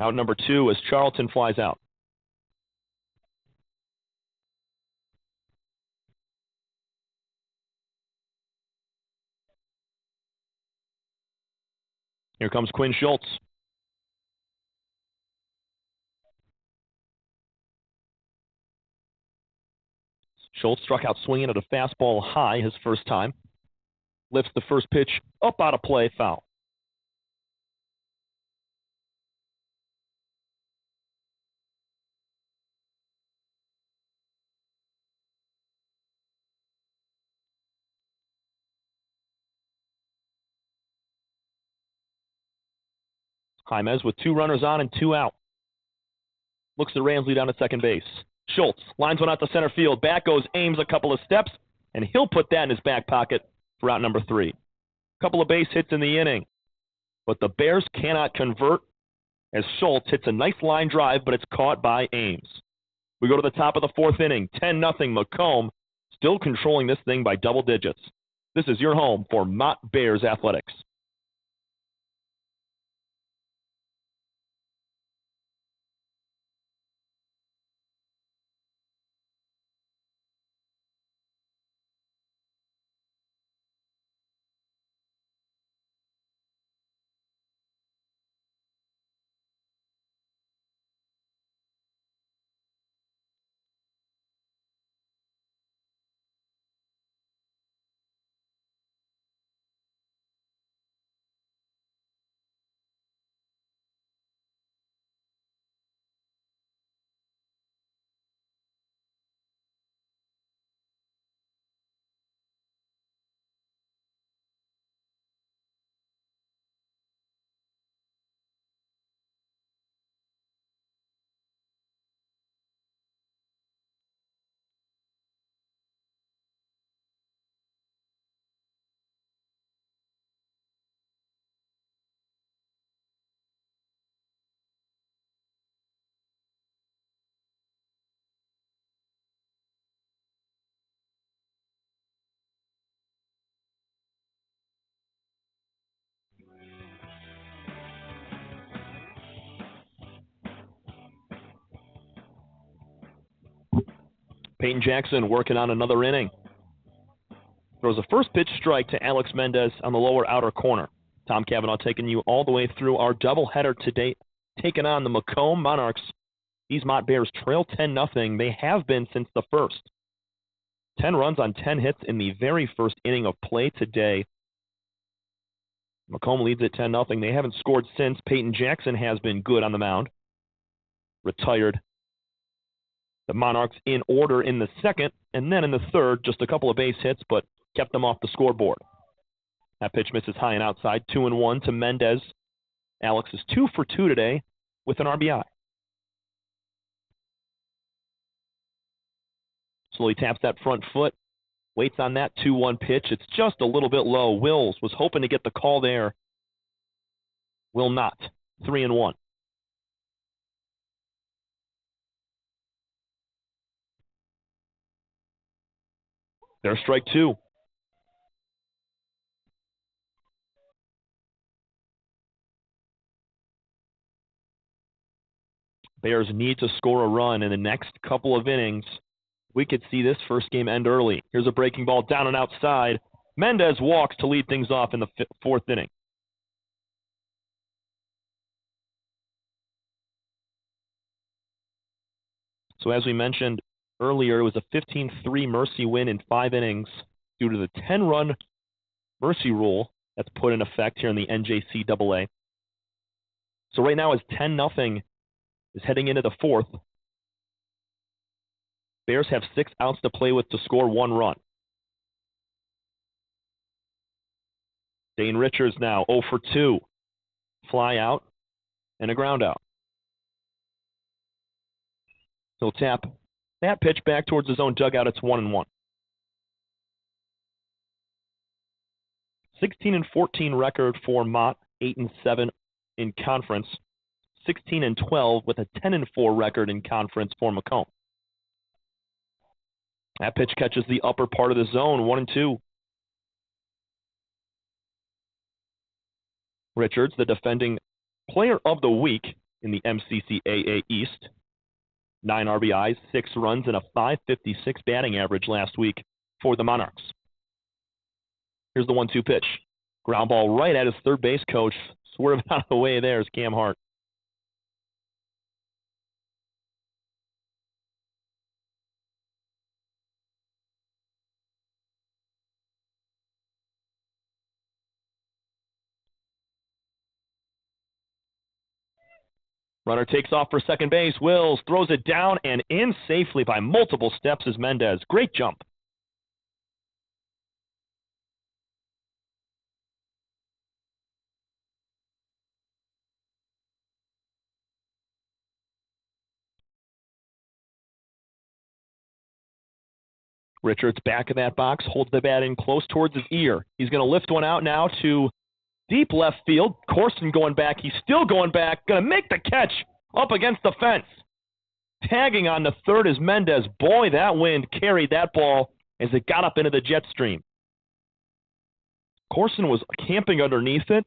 Out number 2 as Charlton flies out. Here comes Quinn Schultz. Schultz struck out swinging at a fastball high his first time. Lifts the first pitch up out of play, foul. Jaimez with 2 runners on and 2 out. Looks at Ransley down at second base. Schultz lines one out to center field. Back goes Ames a couple of steps, and he'll put that in his back pocket for out number 3. Couple of base hits in the inning, but the Bears cannot convert as Schultz hits a nice line drive, but it's caught by Ames. We go to the top of the fourth inning, 10-0 Macomb, still controlling this thing by double digits. This is your home for Mott Bears Athletics. Peyton Jackson working on another inning. Throws a first pitch strike to Alex Mendez on the lower outer corner. Tom Cavanaugh taking you all the way through our doubleheader today, taking on the Macomb Monarchs. These Mott Bears trail 10-0. They have been since the first. 10 runs on 10 hits in the very first inning of play today. Macomb leads at 10-0. They haven't scored since. Peyton Jackson has been good on the mound. Retired. The Monarchs in order in the second, and then in the third, just a couple of base hits, but kept them off the scoreboard. That pitch misses high and outside, 2-1 to Mendez. Alex is 2 for 2 today with an RBI. Slowly taps that front foot, waits on that 2-1 pitch. It's just a little bit low. Wills was hoping to get the call there. Will not. 3-1. There's strike two. Bears need to score a run in the next couple of innings. We could see this first game end early. Here's a breaking ball down and outside. Mendez walks to lead things off in the fourth inning. So as we mentioned earlier, it was a 15-3 Mercy win in 5 innings due to the 10-run Mercy rule that's put in effect here in the NJCAA. So right now, as 10-0 is heading into the fourth, Bears have 6 outs to play with to score 1 run. Dane Richards now 0 for 2. Fly out and a ground out. He'll tap that pitch back towards his own dugout. It's 1-1. 16-14 record for Mott, 8-7 in conference. 16-12 with a 10-4 record in conference for Macomb. That pitch catches the upper part of the zone, 1-2. Richards, the defending player of the week in the MCCAA East. 9 RBIs, 6 runs, and a .556 batting average last week for the Monarchs. Here's the 1-2 pitch. Ground ball right at his third base coach. Swerving out of the way there is Cam Hart. Runner takes off for second base. Wills throws it down and in safely by multiple steps is Mendez. Great jump. Richards back of that box, holds the bat in close towards his ear. He's going to lift one out now to deep left field. Corson going back. He's still going back. Going to make the catch up against the fence. Tagging on the third is Mendez. Boy, that wind carried that ball as it got up into the jet stream. Corson was camping underneath it,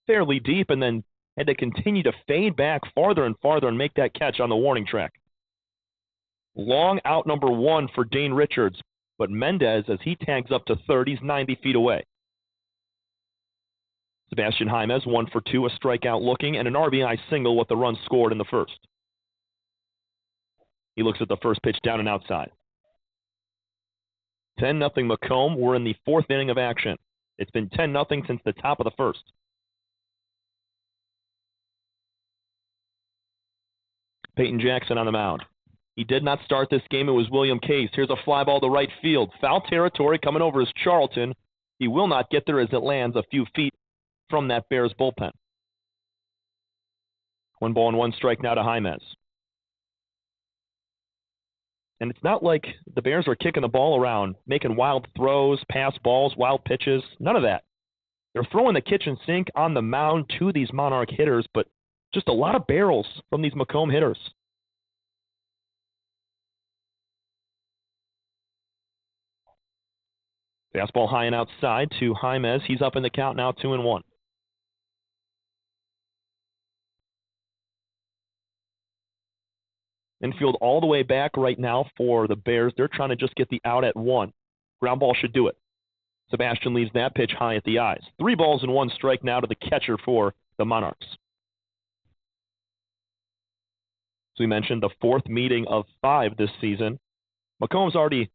fairly deep, and then had to continue to fade back farther and farther and make that catch on the warning track. Long out number one for Dane Richards, but Mendez, as he tags up to third, he's 90 feet away. Sebastian Jaimez, 1 for 2, a strikeout looking, and an RBI single with the run scored in the first. He looks at the first pitch down and outside. 10-0 Macomb. We're in the fourth inning of action. It's been 10-0 since the top of the first. Peyton Jackson on the mound. He did not start this game. It was William Case. Here's a fly ball to right field. Foul territory coming over is Charlton. He will not get there as it lands a few feet from that Bears bullpen. 1-1 strike now to Jaimez. And it's not like the Bears are kicking the ball around, making wild throws, pass balls, wild pitches. None of that. They're throwing the kitchen sink on the mound to these Monarch hitters, but just a lot of barrels from these Macomb hitters. Fastball high and outside to Jaimez. He's up in the count now, 2-1. Infield all the way back right now for the Bears. They're trying to just get the out at 1. Ground ball should do it. Sebastian leaves that pitch high at the eyes. 3-1 strike now to the catcher for the Monarchs. As we mentioned, the fourth meeting of 5 this season. Macomb's already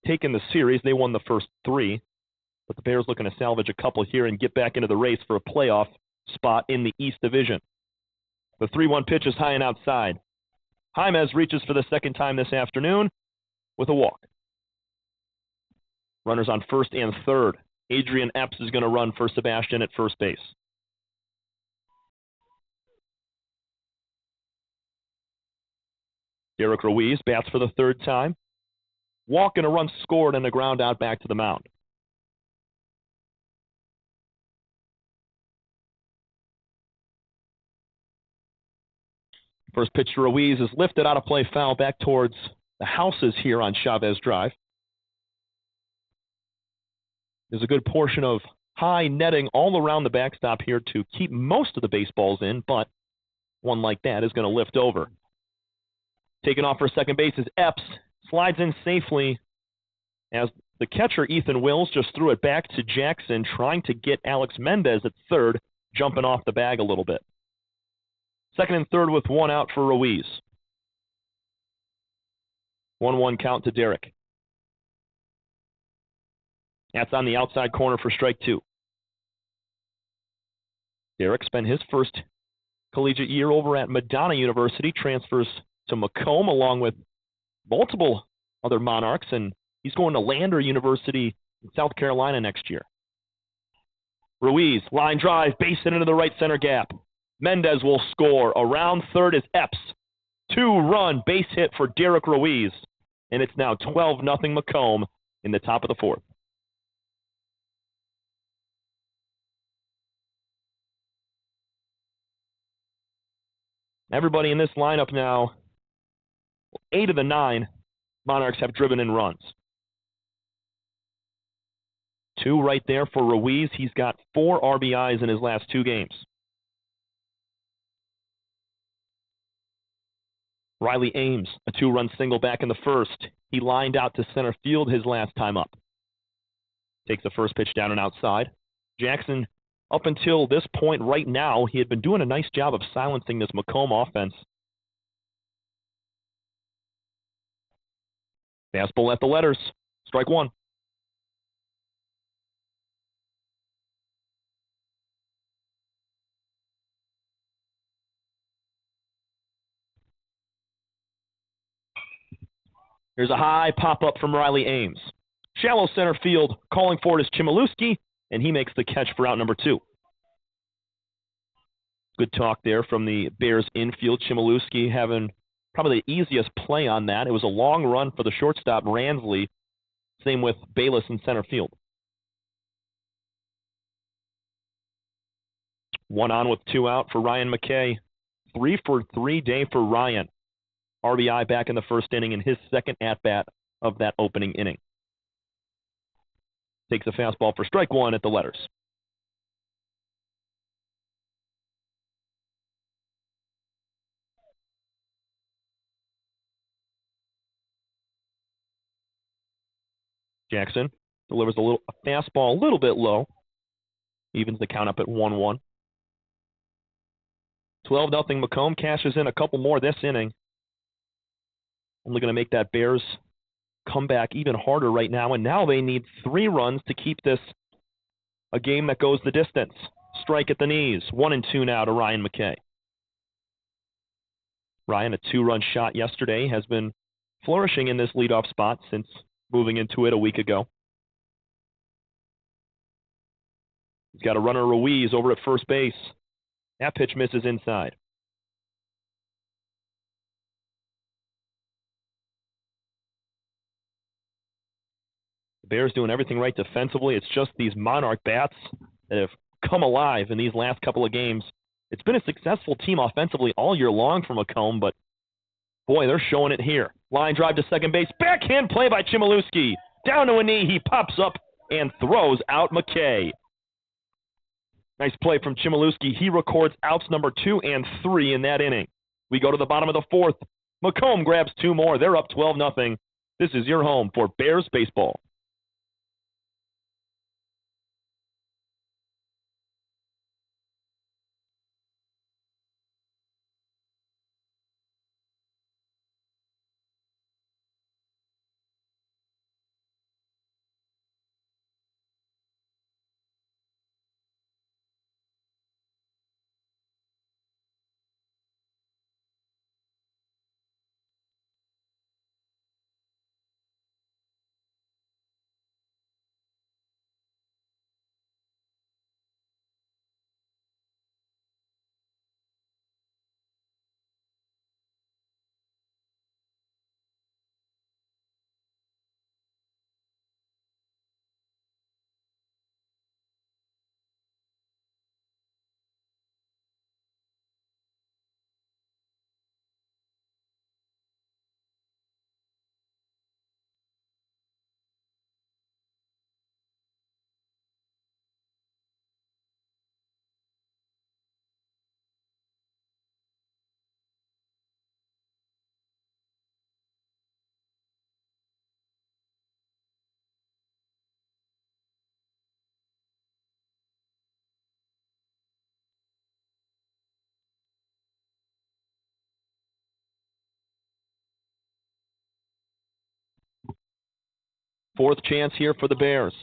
taken the series. They won the first 3. But the Bears looking to salvage a couple here and get back into the race for a playoff spot in the East Division. The 3-1 pitch is high and outside. Jaimez reaches for the second time this afternoon with a walk. Runners on first and third. Adrian Epps is going to run for Sebastian at first base. Derek Ruiz bats for the third time. Walk and a run scored and a ground out back to the mound. First pitch to Ruiz is lifted out of play, foul back towards the houses here on Chavez Drive. There's a good portion of high netting all around the backstop here to keep most of the baseballs in, but one like that is going to lift over. Taking off for second base is Epps. Slides in safely as the catcher, Ethan Wills, just threw it back to Jackson, trying to get Alex Mendez at third, jumping off the bag a little bit. Second and third with one out for Ruiz. 1-1 count to Derek. That's on the outside corner for strike 2. Derek spent his first collegiate year over at Madonna University, transfers to Macomb along with multiple other Monarchs, and he's going to Lander University in South Carolina next year. Ruiz, line drive, base hit into the right center gap. Mendez will score. Around third is Epps. 2-run base hit for Derek Ruiz, and it's now 12-0 Macomb in the top of the fourth. Everybody in this lineup now, 8 of the 9 Monarchs have driven in runs. 2 right there for Ruiz. He's got 4 RBIs in his last 2 games. Riley Ames, a 2-run single back in the first. He lined out to center field his last time up. Takes the first pitch down and outside. Jackson, up until this point right now, he had been doing a nice job of silencing this Macomb offense. Fastball at the letters. Strike 1. Here's a high pop-up from Riley Ames. Shallow center field, calling for it is Chmielewski, and he makes the catch for out number 2. Good talk there from the Bears infield. Chmielewski having probably the easiest play on that. It was a long run for the shortstop, Ransley. Same with Bayless in center field. One on with two out for Ryan McKay. 3 for 3 day for Ryan. RBI back in the first inning in his second at-bat of that opening inning. Takes a fastball for strike one at the letters. Jackson delivers a fastball a little bit low. Evens the count up at 1-1. 12-0 Macomb cashes in a couple more this inning. Only going to make that Bears comeback even harder right now, and now they need 3 runs to keep this a game that goes the distance. Strike at the knees. 1-2 now to Ryan McKay. Ryan, a 2-run shot yesterday, has been flourishing in this leadoff spot since moving into it a week ago. He's got a runner, Ruiz, over at first base. That pitch misses inside. The Bears doing everything right defensively. It's just these Monarch bats that have come alive in these last couple of games. It's been a successful team offensively all year long for Macomb, but boy, they're showing it here. Line drive to second base. Backhand play by Chmielewski. Down to a knee. He pops up and throws out McKay. Nice play from Chmielewski. He records outs number 2 and 3 in that inning. We go to the bottom of the 4th. Macomb grabs 2 more. They're up 12-0. This is your home for Bears baseball. Fourth chance here for the Bears.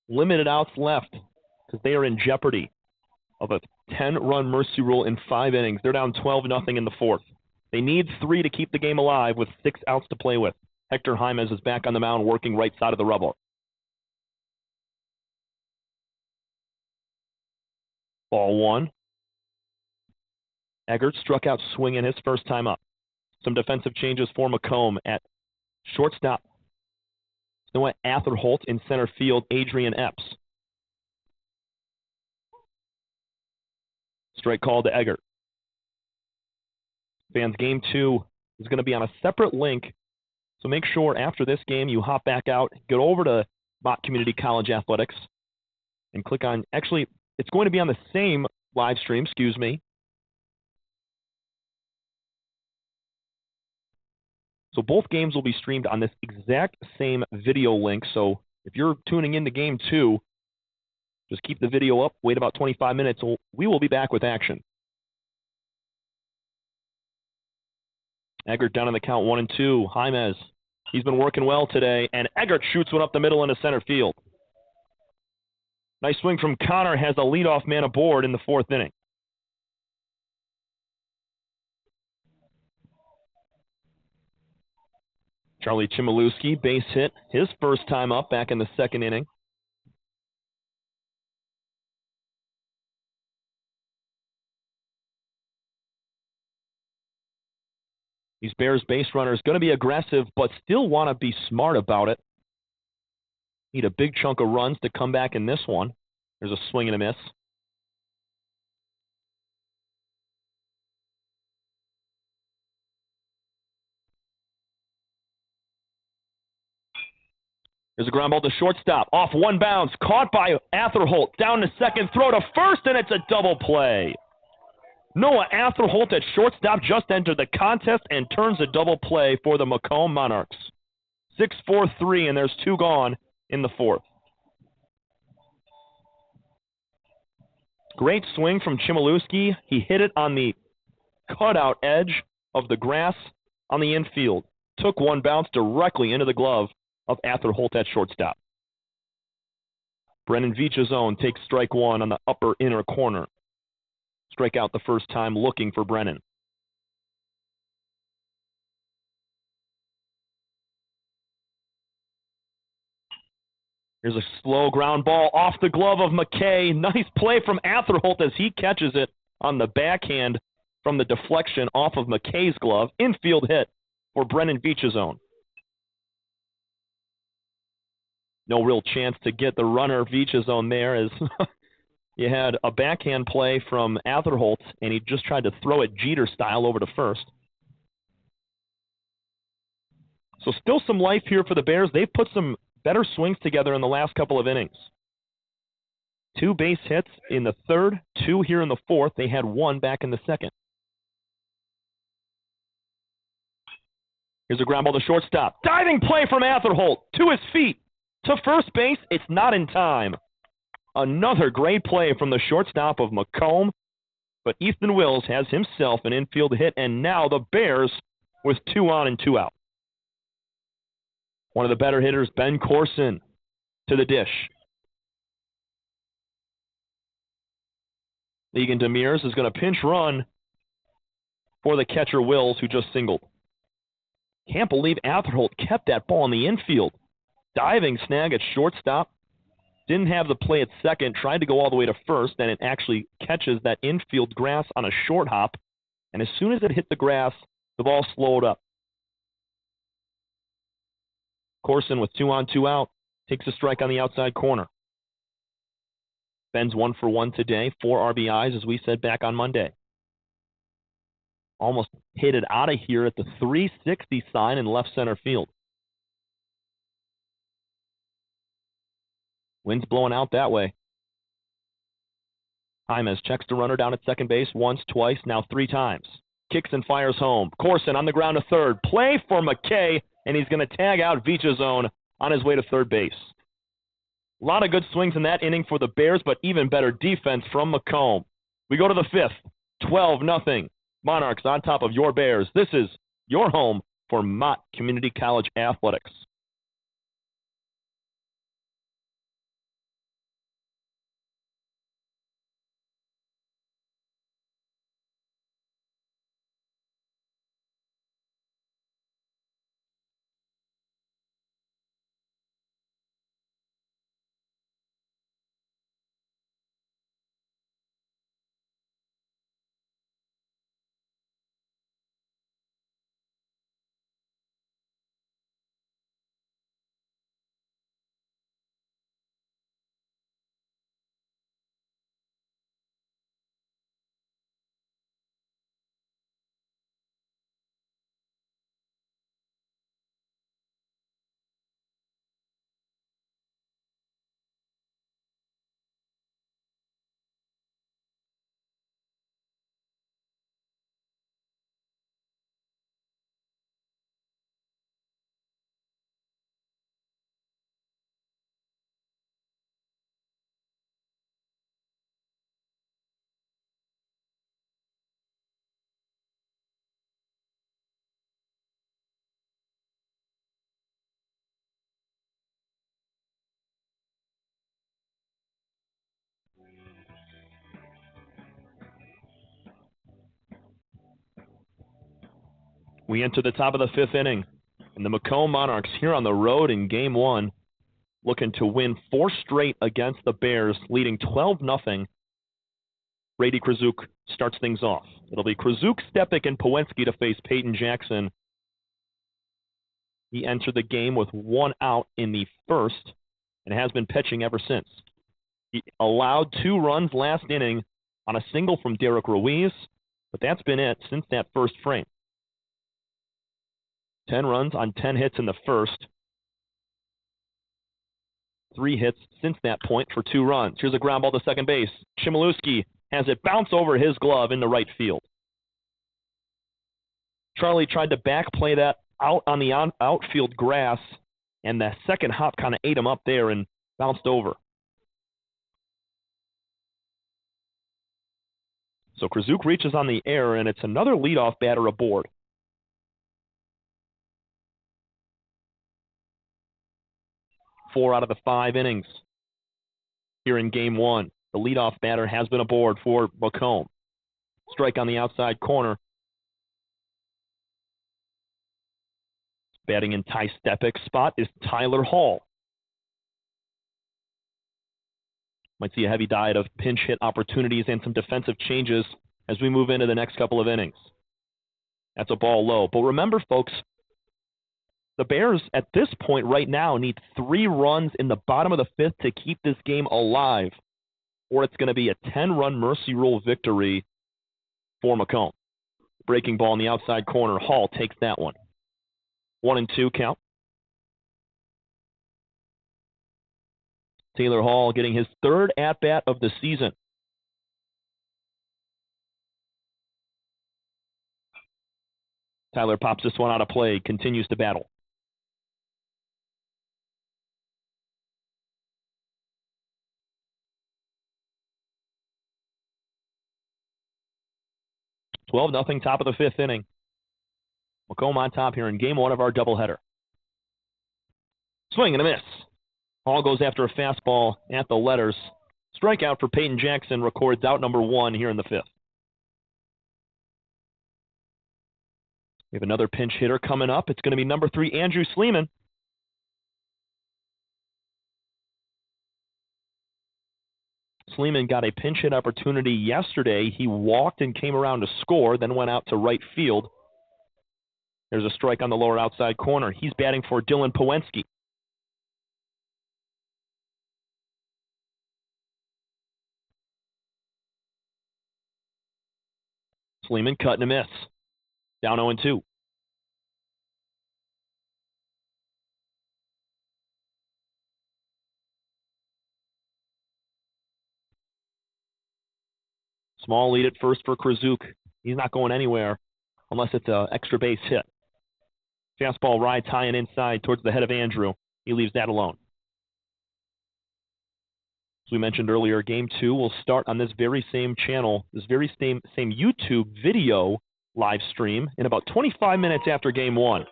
Limited outs left because they are in jeopardy of a 10-run mercy rule in 5 innings. They're down 12-0 in the 4th. They need 3 to keep the game alive with 6 outs to play with. Hector Jaimes is back on the mound working right side of the rubber. Ball 1. Eggert struck out swinging his first time up. Some defensive changes for Macomb at shortstop. Noah Atherholt in center field, Adrian Epps. Strike call to Eggert. Fans, game 2 is going to be on a separate link, so make sure after this game you hop back out, go over to Mott Community College Athletics, and click on, actually, it's going to be on the same live stream, So both games will be streamed on this exact same video link. So if you're tuning in to game 2, just keep the video up, wait about 25 minutes. We will be back with action. Eggert down on the count, 1-2. Jaimes, he's been working well today, and Eggert shoots one up the middle into center field. Nice swing from Connor, has a leadoff man aboard in the 4th inning. Charlie Chmielewski, base hit, his first time up back in the 2nd inning. These Bears base runners going to be aggressive, but still want to be smart about it. Need a big chunk of runs to come back in this one. There's a swing and a miss. There's a ground ball to shortstop. Off one bounce. Caught by Atherholt. Down to second. Throw to first, and it's a double play. Noah Atherholt at shortstop just entered the contest and turns a double play for the Macomb Monarchs. 6-4-3, and there's two gone in the fourth. Great swing from Chmielewski. He hit it on the cutout edge of the grass on the infield. Took one bounce directly into the glove of Atherholt at shortstop. Brennan Vichazone takes strike one on the upper inner corner. Strike out the first time looking for Brennan. Here's a slow ground ball off the glove of McKay. Nice play from Atherholt as he catches it on the backhand from the deflection off of McKay's glove. Infield hit for Brennan Vichazone. No real chance to get the runner Vichazone there as you had a backhand play from Atherholt, and he just tried to throw it Jeter style over to first. So still some life here for the Bears. They've put some better swings together in the last couple of innings. 2 base hits in the third, 2 here in the fourth. They had 1 back in the second. Here's a ground ball to shortstop. Diving play from Atherholt to his feet. To first base, it's not in time. Another great play from the shortstop of Macomb, but Ethan Wills has himself an infield hit, and now the Bears with 2 on and 2 out. One of the better hitters, Ben Corson, to the dish. Ligon Demers is going to pinch run for the catcher Wills, who just singled. Can't believe Atherholt kept that ball in the infield. Diving snag at shortstop. Didn't have the play at second. Tried to go all the way to first, and it actually catches that infield grass on a short hop. And as soon as it hit the grass, the ball slowed up. Corson with 2 on, 2 out. Takes a strike on the outside corner. Ben's 1 for 1 today. 4 RBIs, as we said back on Monday. Almost hit it out of here at the 360 sign in left center field. Wind's blowing out that way. Jaimes checks the runner down at second base once, twice, now 3 times. Kicks and fires home. Corson on the ground to third. Play for McKay, and he's going to tag out Vichazone on his way to third base. A lot of good swings in that inning for the Bears, but even better defense from Macomb. We go to the 5th. 12-0. Monarchs on top of your Bears. This is your home for Mott Community College Athletics. We enter the top of the 5th inning, and the Macomb Monarchs here on the road in Game 1, looking to win 4 straight against the Bears, leading 12-0. Brady Krzyuk starts things off. It'll be Krzyuk, Stepik, and Pawensky to face Peyton Jackson. He entered the game with 1 out in the first and has been pitching ever since. He allowed 2 runs last inning on a single from Derek Ruiz, but that's been it since that first frame. 10 runs on 10 hits in the first. 3 hits since that point for 2 runs. Here's a ground ball to second base. Chmielewski has it bounce over his glove into right field. Charlie tried to back play that out on the outfield grass, and the second hop kind of ate him up there and bounced over. So Krzyzuk reaches on the air, and it's another leadoff batter aboard. Four out of the 5 innings here in Game 1. The leadoff batter has been aboard for Macomb. Strike on the outside corner. Batting in Ty Stepek's spot is Tyler Hall. Might see a heavy diet of pinch hit opportunities and some defensive changes as we move into the next couple of innings. That's a ball low. But remember, folks, the Bears at this point right now need 3 runs in the bottom of the 5th to keep this game alive, or it's going to be a 10-run mercy rule victory for Macomb. Breaking ball in the outside corner. Hall takes that one. 1-2 count. Taylor Hall getting his 3rd at-bat of the season. Tyler pops this one out of play, continues to battle. Nothing, top of the 5th inning. Macomb on top here in Game 1 of our doubleheader. Swing and a miss. Hall goes after a fastball at the letters. Strikeout for Peyton Jackson, records out number 1 here in the 5th. We have another pinch hitter coming up. It's going to be number 3, Andrew Sleeman. Sleeman got a pinch hit opportunity yesterday. He walked and came around to score, then went out to right field. There's a strike on the lower outside corner. He's batting for Dylan Powensky. Sleeman cut and a miss. Down 0-2. Small lead at first for Krzyzuk. He's not going anywhere unless it's an extra base hit. Fastball rides high and inside towards the head of Andrew. He leaves that alone. As we mentioned earlier, Game 2 will start on this very same channel, this very same YouTube video live stream in about 25 minutes after Game 1.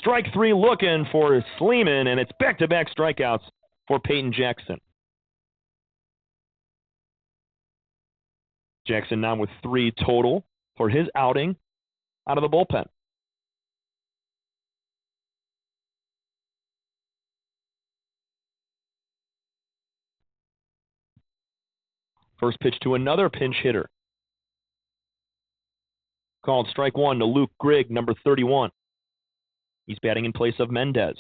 Strike 3 looking for Sleeman, and it's back-to-back strikeouts for Peyton Jackson. Jackson now with 3 total for his outing out of the bullpen. First pitch to another pinch hitter. Called strike 1 to Luke Grigg, number 31. He's batting in place of Mendez.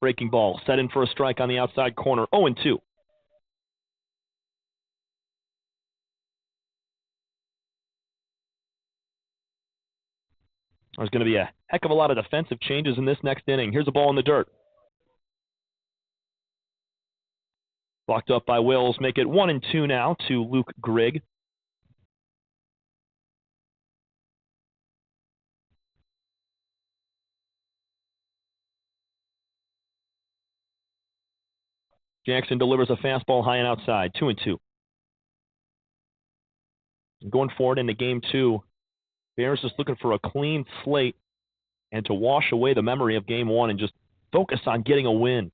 Breaking ball, set in for a strike on the outside corner, 0-2. There's going to be a heck of a lot of defensive changes in this next inning. Here's a ball in the dirt. Blocked up by Wills. Make it 1-2 now to Luke Grigg. Jackson delivers a fastball high and outside, 2-2. Going forward into Game 2, Bears just looking for a clean slate and to wash away the memory of Game 1 and just focus on getting a win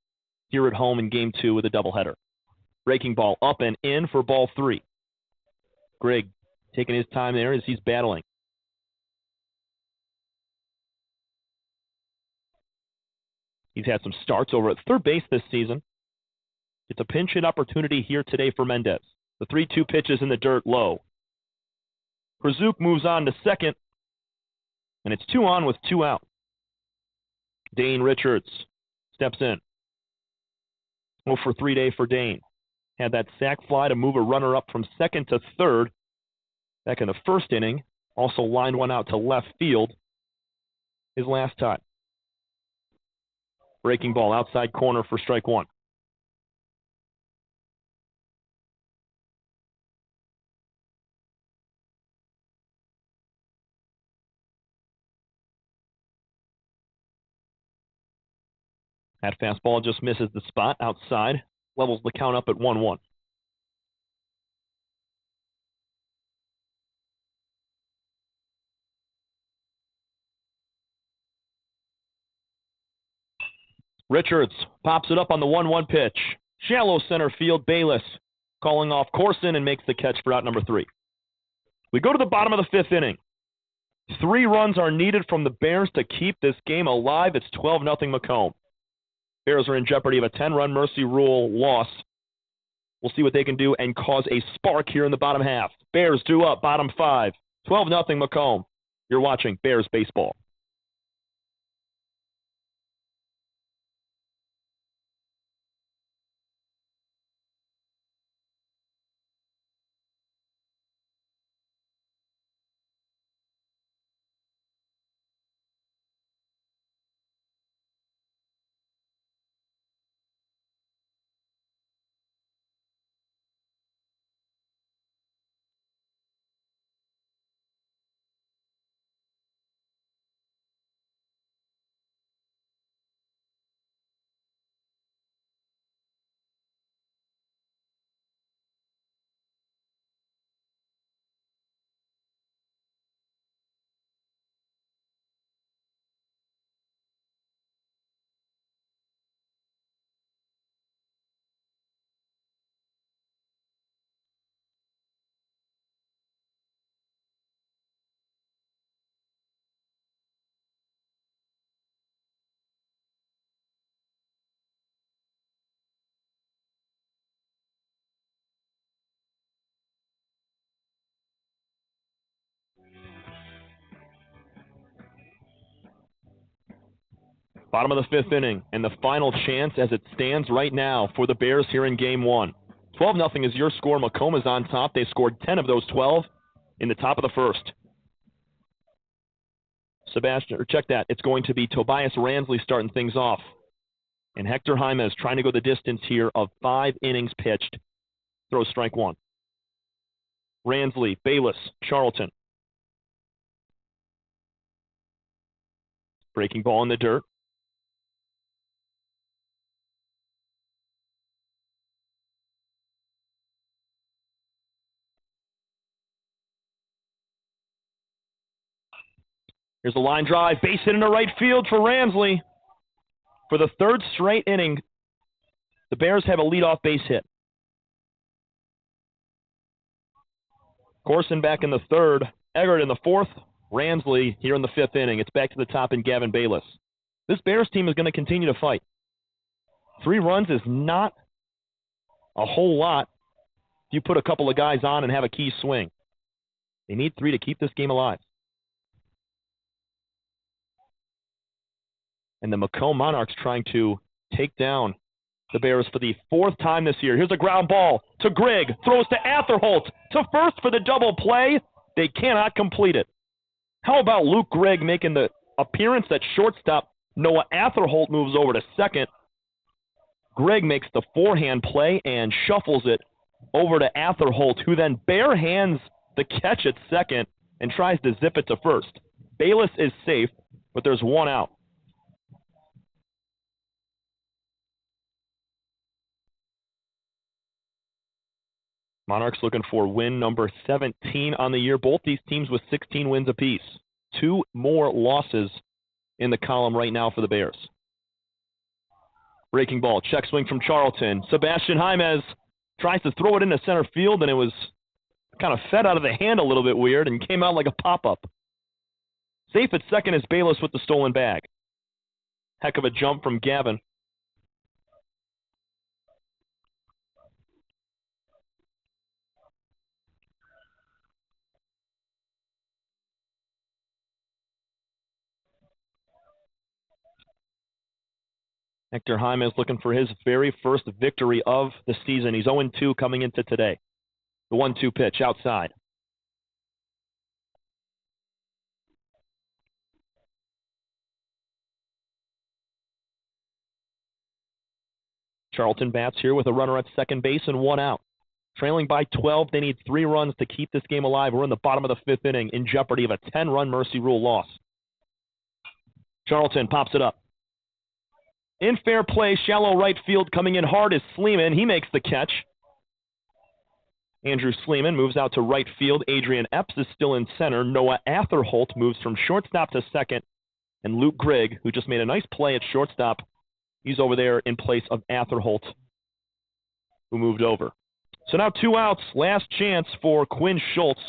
here at home in Game 2 with a doubleheader. Breaking ball up and in for ball 3. Grigg taking his time there as he's battling. He's had some starts over at third base this season. It's a pinch hit opportunity here today for Mendez. The 3-2 pitch is in the dirt low. Krzyzuk moves on to second, and it's 2 on with 2 out. Dane Richards steps in. 0-for-3 day for Dane. Had that sac fly to move a runner up from second to third back in the first inning. Also lined one out to left field his last time. Breaking ball outside corner for strike one. That fastball just misses the spot outside. Levels the count up at 1-1. Richards pops it up on the 1-1 pitch. Shallow center field. Bayless calling off Corson and makes the catch for out number 3. We go to the bottom of the 5th inning. 3 runs are needed from the Bears to keep this game alive. It's 12-0 Macomb. Bears are in jeopardy of a 10-run Mercy Rule loss. We'll see what they can do and cause a spark here in the bottom half. Bears 2 up, bottom 5. 12-0 Macomb. You're watching Bears baseball. Bottom of the 5th inning, and the final chance as it stands right now for the Bears here in Game 1. 12-0 is your score. Macomb is on top. They scored 10 of those 12 in the top of the 1st. Check that. It's going to be Tobias Ransley starting things off. And Hector Jaimez trying to go the distance here of 5 innings pitched. Throws strike 1. Ransley, Bayless, Charlton. Breaking ball in the dirt. Here's a line drive, base hit into right field for Ransley. For the 3rd straight inning, the Bears have a leadoff base hit. Corson back in the 3rd, Eggert in the 4th, Ransley here in the 5th inning. It's back to the top in Gavin Bayless. This Bears team is going to continue to fight. 3 runs is not a whole lot if you put a couple of guys on and have a key swing. They need 3 to keep this game alive. And the Macomb Monarchs trying to take down the Bears for the 4th time this year. Here's a ground ball to Grigg. Throws to Atherholt. To first for the double play. They cannot complete it. How about Luke Grigg making the appearance at shortstop? Noah Atherholt moves over to second. Grigg makes the forehand play and shuffles it over to Atherholt, who then barehands the catch at second and tries to zip it to first. Bayless is safe, but there's 1 out. Monarchs looking for win number 17 on the year. Both these teams with 16 wins apiece. 2 more losses in the column right now for the Bears. Breaking ball, check swing from Charlton. Sebastian Jaimez tries to throw it into center field, and it was kind of fed out of the hand a little bit weird and came out like a pop-up. Safe at second is Bayless with the stolen bag. Heck of a jump from Gavin. Hector Jaimez looking for his very first victory of the season. He's 0-2 coming into today. The 1-2 pitch outside. Charlton bats here with a runner at second base and one out. Trailing by 12, they need 3 runs to keep this game alive. We're in the bottom of the 5th inning in jeopardy of a 10-run Mercy Rule loss. Charlton pops it up. In fair play, shallow right field coming in hard is Sleeman. He makes the catch. Andrew Sleeman moves out to right field. Adrian Epps is still in center. Noah Atherholt moves from shortstop to second. And Luke Grigg, who just made a nice play at shortstop, he's over there in place of Atherholt, who moved over. So now 2 outs. Last chance for Quinn Schultz.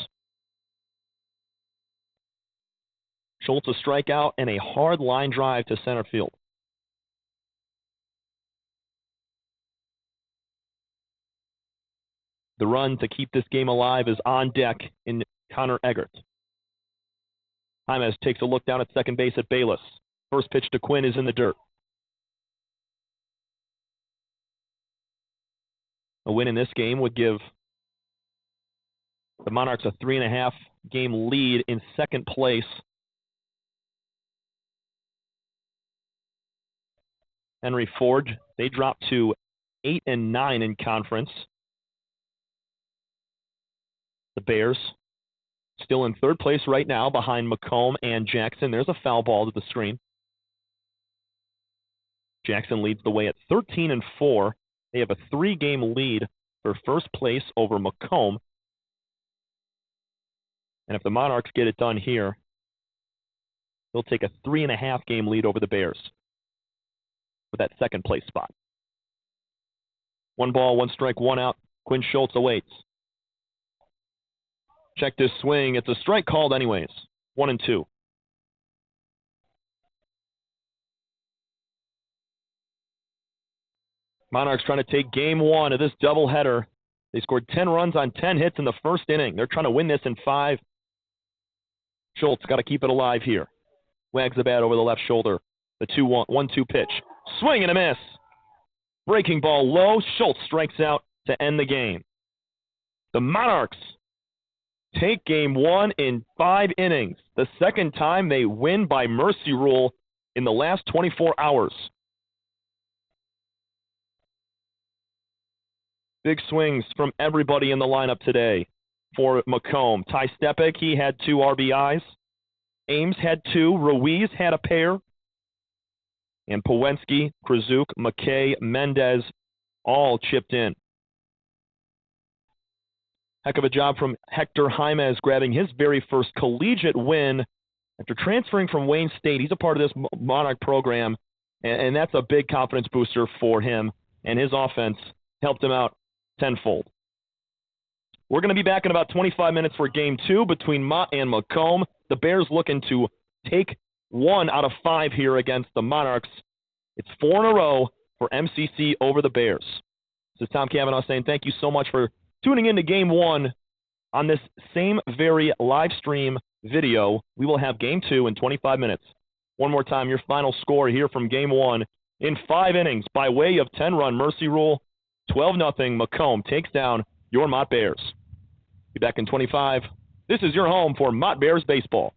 Schultz a strikeout and a hard line drive to center field. The run to keep this game alive is on deck in Connor Eggert. Jaimes takes a look down at second base at Bayless. First pitch to Quinn is in the dirt. A win in this game would give the Monarchs a 3.5 game lead in second place. Henry Ford, they dropped to 8 and 9 in conference. The Bears still in third place right now behind Macomb and Jackson. There's a foul ball to the screen. Jackson leads the way at 13 and 4. They have a 3-game lead for first place over Macomb. And if the Monarchs get it done here, they'll take a 3.5 game lead over the Bears for that second place spot. 1 ball, 1 strike, 1 out. Quinn Schultz awaits. Check this swing. It's a strike called anyways. 1-2. Monarchs trying to take game 1 of this doubleheader. They scored 10 runs on 10 hits in the first inning. They're trying to win this in 5. Schultz got to keep it alive here. Wags the bat over the left shoulder. The 1-2 pitch. Swing and a miss. Breaking ball low. Schultz strikes out to end the game. The Monarchs take game 1 in 5 innings. The second time they win by mercy rule in the last 24 hours. Big swings from everybody in the lineup today for Macomb. Ty Stepek, he had 2 RBIs. Ames had 2. Ruiz had a pair. And Powensky, Krzyzuk, McKay, Mendez all chipped in. Heck of a job from Hector Jaimes grabbing his very first collegiate win after transferring from Wayne State. He's a part of this Monarch program, and that's a big confidence booster for him, and his offense helped him out tenfold. We're going to be back in about 25 minutes for Game 2 between Mott and Macomb. The Bears looking to take 1 out of 5 here against the Monarchs. It's 4 in a row for MCC over the Bears. This is Tom Cavanaugh saying thank you so much for tuning in to Game 1 on this same very live stream video. We will have Game 2 in 25 minutes. One more time, your final score here from Game 1 in 5 innings by way of 10-run mercy rule. 12-0 Macomb takes down your Mott Bears. Be back in 25. This is your home for Mott Bears baseball.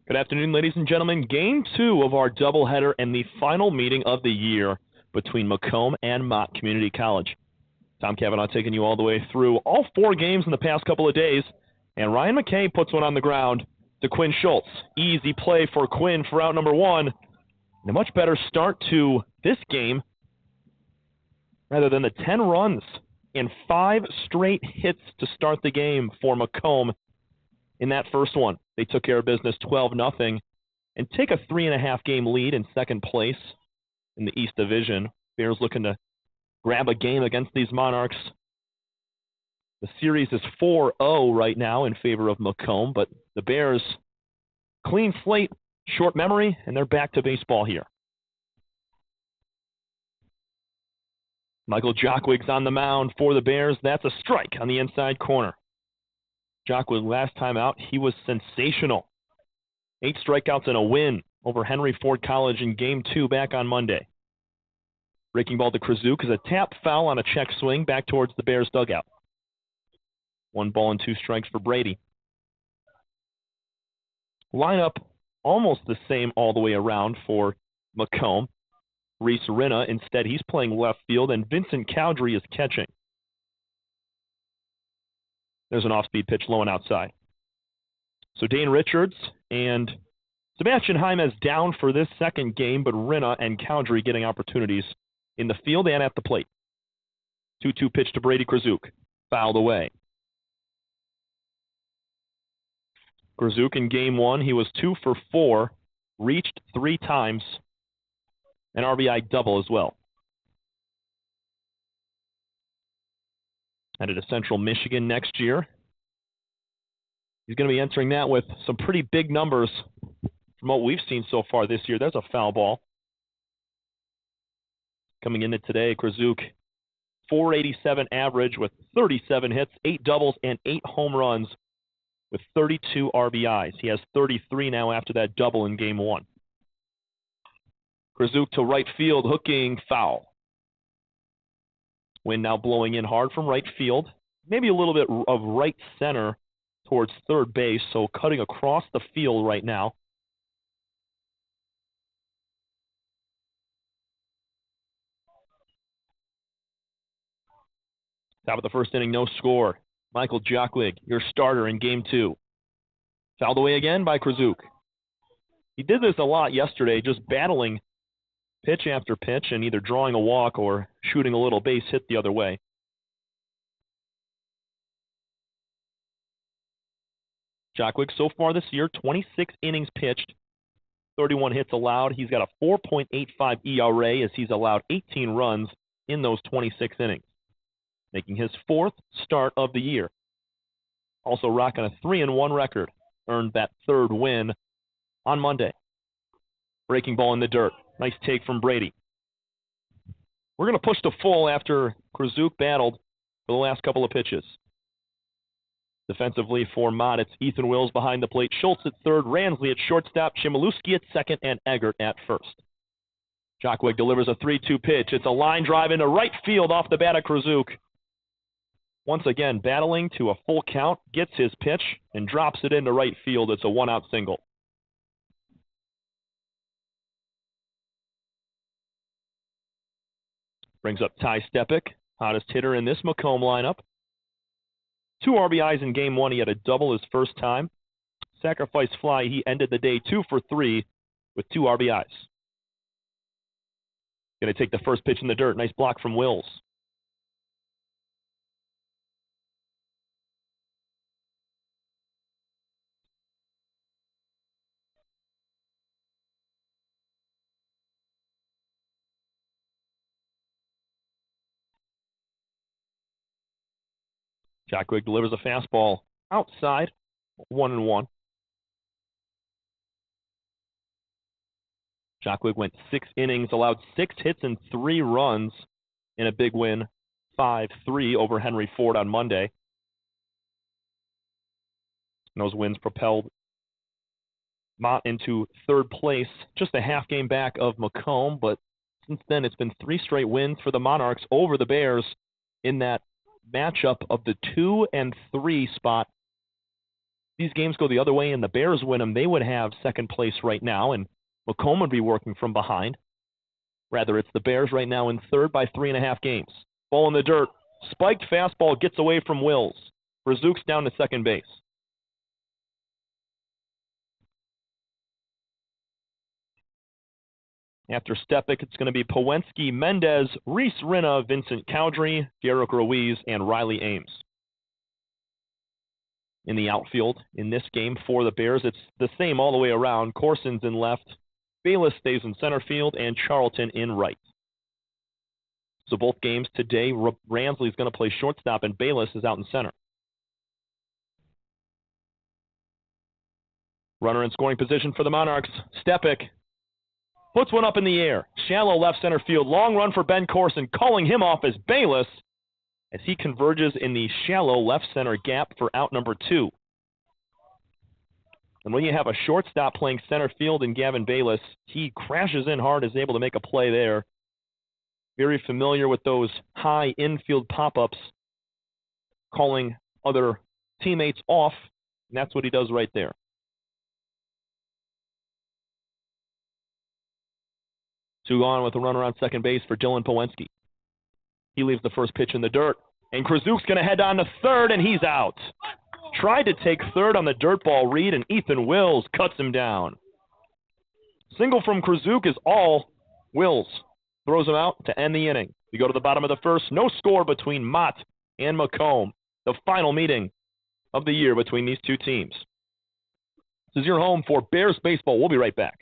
Good afternoon, ladies and gentlemen. Game 2 of our doubleheader and the final meeting of the year between Macomb and Mott Community College. Tom Cavanaugh taking you all the way through all 4 games in the past couple of days. And Ryan McKay puts one on the ground to Quinn Schultz. Easy play for Quinn for out number 1. And a much better start to this game rather than the 10 runs and 5 straight hits to start the game for Macomb in that first one. They took care of business 12-0 and take a 3.5 game lead in second place in the East Division. Bears looking to grab a game against these Monarchs. The series is 4-0 right now in favor of Macomb, but the Bears, clean slate, short memory, and they're back to baseball here. Michael Jockwig's on the mound for the Bears. That's a strike on the inside corner. Jockwig, last time out, he was sensational. 8 strikeouts and a win over Henry Ford College in Game 2 back on Monday. Breaking ball to Krzyzuk is a tap foul on a check swing back towards the Bears dugout. 1 ball and 2 strikes for Brady. Lineup almost the same all the way around for Macomb. Reese Rinna, instead, he's playing left field, and Vincent Cowdery is catching. There's an off-speed pitch low and outside. So Dane Richards and Sebastian Jaimes down for this second game, but Rinna and Cowdery getting opportunities in the field and at the plate. 2-2 pitch to Brady Krzyzuk. Fouled away. Krzyzuk in Game 1, he was 2 for 4, reached 3 times, an RBI double as well. Headed to Central Michigan next year. He's going to be entering that with some pretty big numbers from what we've seen so far this year. There's a foul ball. Coming into today, Krzyzuk, 487 average with 37 hits, 8 doubles, and 8 home runs with 32 RBIs. He has 33 now after that double in Game 1. Krzyzuk to right field, hooking, foul. Wind now blowing in hard from right field. Maybe a little bit of right center towards third base, so cutting across the field right now. Top of the first inning, no score. Michael Jockwig, your starter in Game 2. Fouled away again by Krzyzuk. He did this a lot yesterday, just battling pitch after pitch and either drawing a walk or shooting a little base hit the other way. Jockwig, so far this year, 26 innings pitched, 31 hits allowed. He's got a 4.85 ERA as he's allowed 18 runs in those 26 innings, making his 4th start of the year. Also rocking a 3-1 record, earned that 3rd win on Monday. Breaking ball in the dirt. Nice take from Brady. We're going to push to full after Krzyzuk battled for the last couple of pitches. Defensively for Mott, it's Ethan Wills behind the plate, Schultz at third, Ransley at shortstop, Chmielewski at second, and Eggert at first. Jockwig delivers a 3-2 pitch. It's a line drive into right field off the bat of Krzyzuk. Once again, battling to a full count, gets his pitch, and drops it into right field. It's a 1-out single. Brings up Ty Stepik, hottest hitter in this Macomb lineup. 2 RBIs in Game 1. He had a double his first time. Sacrifice fly, he ended the day 2 for 3 with 2 RBIs. Going to take the first pitch in the dirt. Nice block from Wills. Jockwig delivers a fastball outside, 1-1. Jockwig went 6 innings, allowed 6 hits and 3 runs in a big win, 5-3 over Henry Ford on Monday. And those wins propelled Mott into 3rd place, just a half game back of Macomb, but since then it's been 3 straight wins for the Monarchs over the Bears in that matchup of the 2 and 3 spot these games go the other way and the Bears win them, they would have second place right now, and Macomb would be working from behind. Rather, it's the Bears right now in third by 3.5 games. Ball in the dirt. Spiked fastball gets away from Wills. Krzyzuk's down to second base. After Stepik, it's going to be Pawensky, Mendez, Reese Rinna, Vincent Cowdrey, Garrick Ruiz, and Riley Ames. In the outfield, in this game for the Bears, it's the same all the way around. Corson's in left, Bayless stays in center field, and Charlton in right. So both games today, Ransley's going to play shortstop, and Bayless is out in center. Runner in scoring position for the Monarchs. Stepik puts one up in the air. Shallow left center field. Long run for Ben Corson, calling him off as Bayless as he converges in the shallow left center gap for out number 2. And when you have a shortstop playing center field in Gavin Bayless, he crashes in hard, is able to make a play there. Very familiar with those high infield pop-ups, calling other teammates off, and that's what he does right there. Two on with a runner on second base for Dylan Pawensky. He leaves the first pitch in the dirt, and Krzyzuk's going to head on to third, and he's out. Tried to take third on the dirt ball read, and Ethan Wills cuts him down. Single from Krzyzuk is all. Wills throws him out to end the inning. We go to the bottom of the first. No score between Mott and Macomb. The final meeting of the year between these two teams. This is your home for Bears baseball. We'll be right back.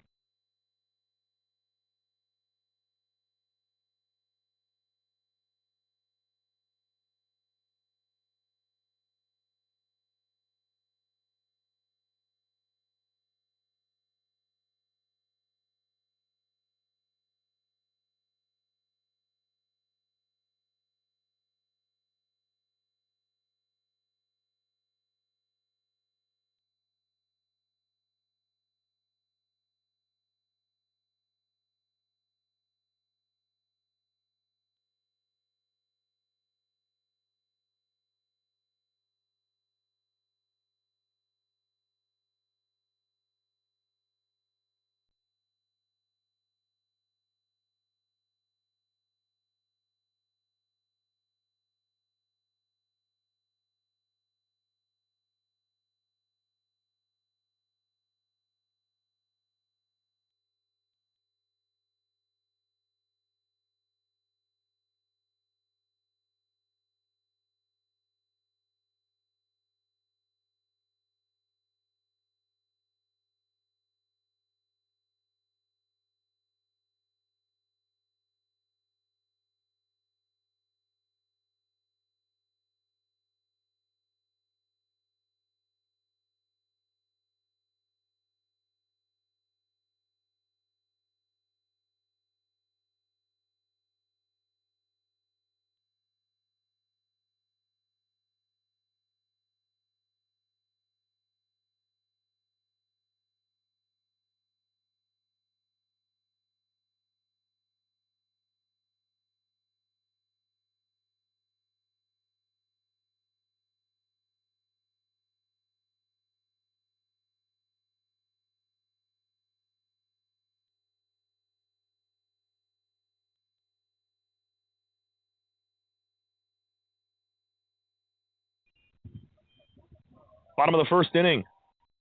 Bottom of the first inning.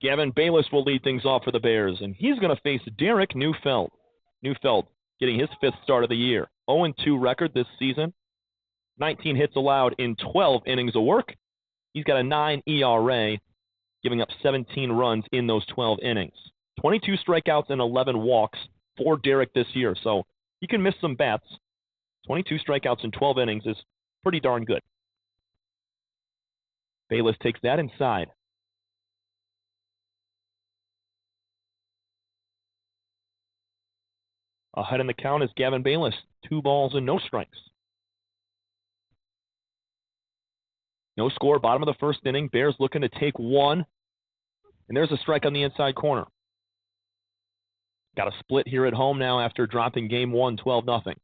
Gavin Bayless will lead things off for the Bears, and he's going to face Derek Neufeld. Neufeld getting his 5th start of the year. 0-2 record this season. 19 hits allowed in 12 innings of work. He's got a 9 ERA, giving up 17 runs in those 12 innings. 22 strikeouts and 11 walks for Derek this year, so he can miss some bats. 22 strikeouts in 12 innings is pretty darn good. Bayless takes that inside. Ahead in the count is Gavin Bayless. 2 balls and no strikes. No score, bottom of the first inning. Bears looking to take one. And there's a strike on the inside corner. Got a split here at home now after dropping game 1, 12-0.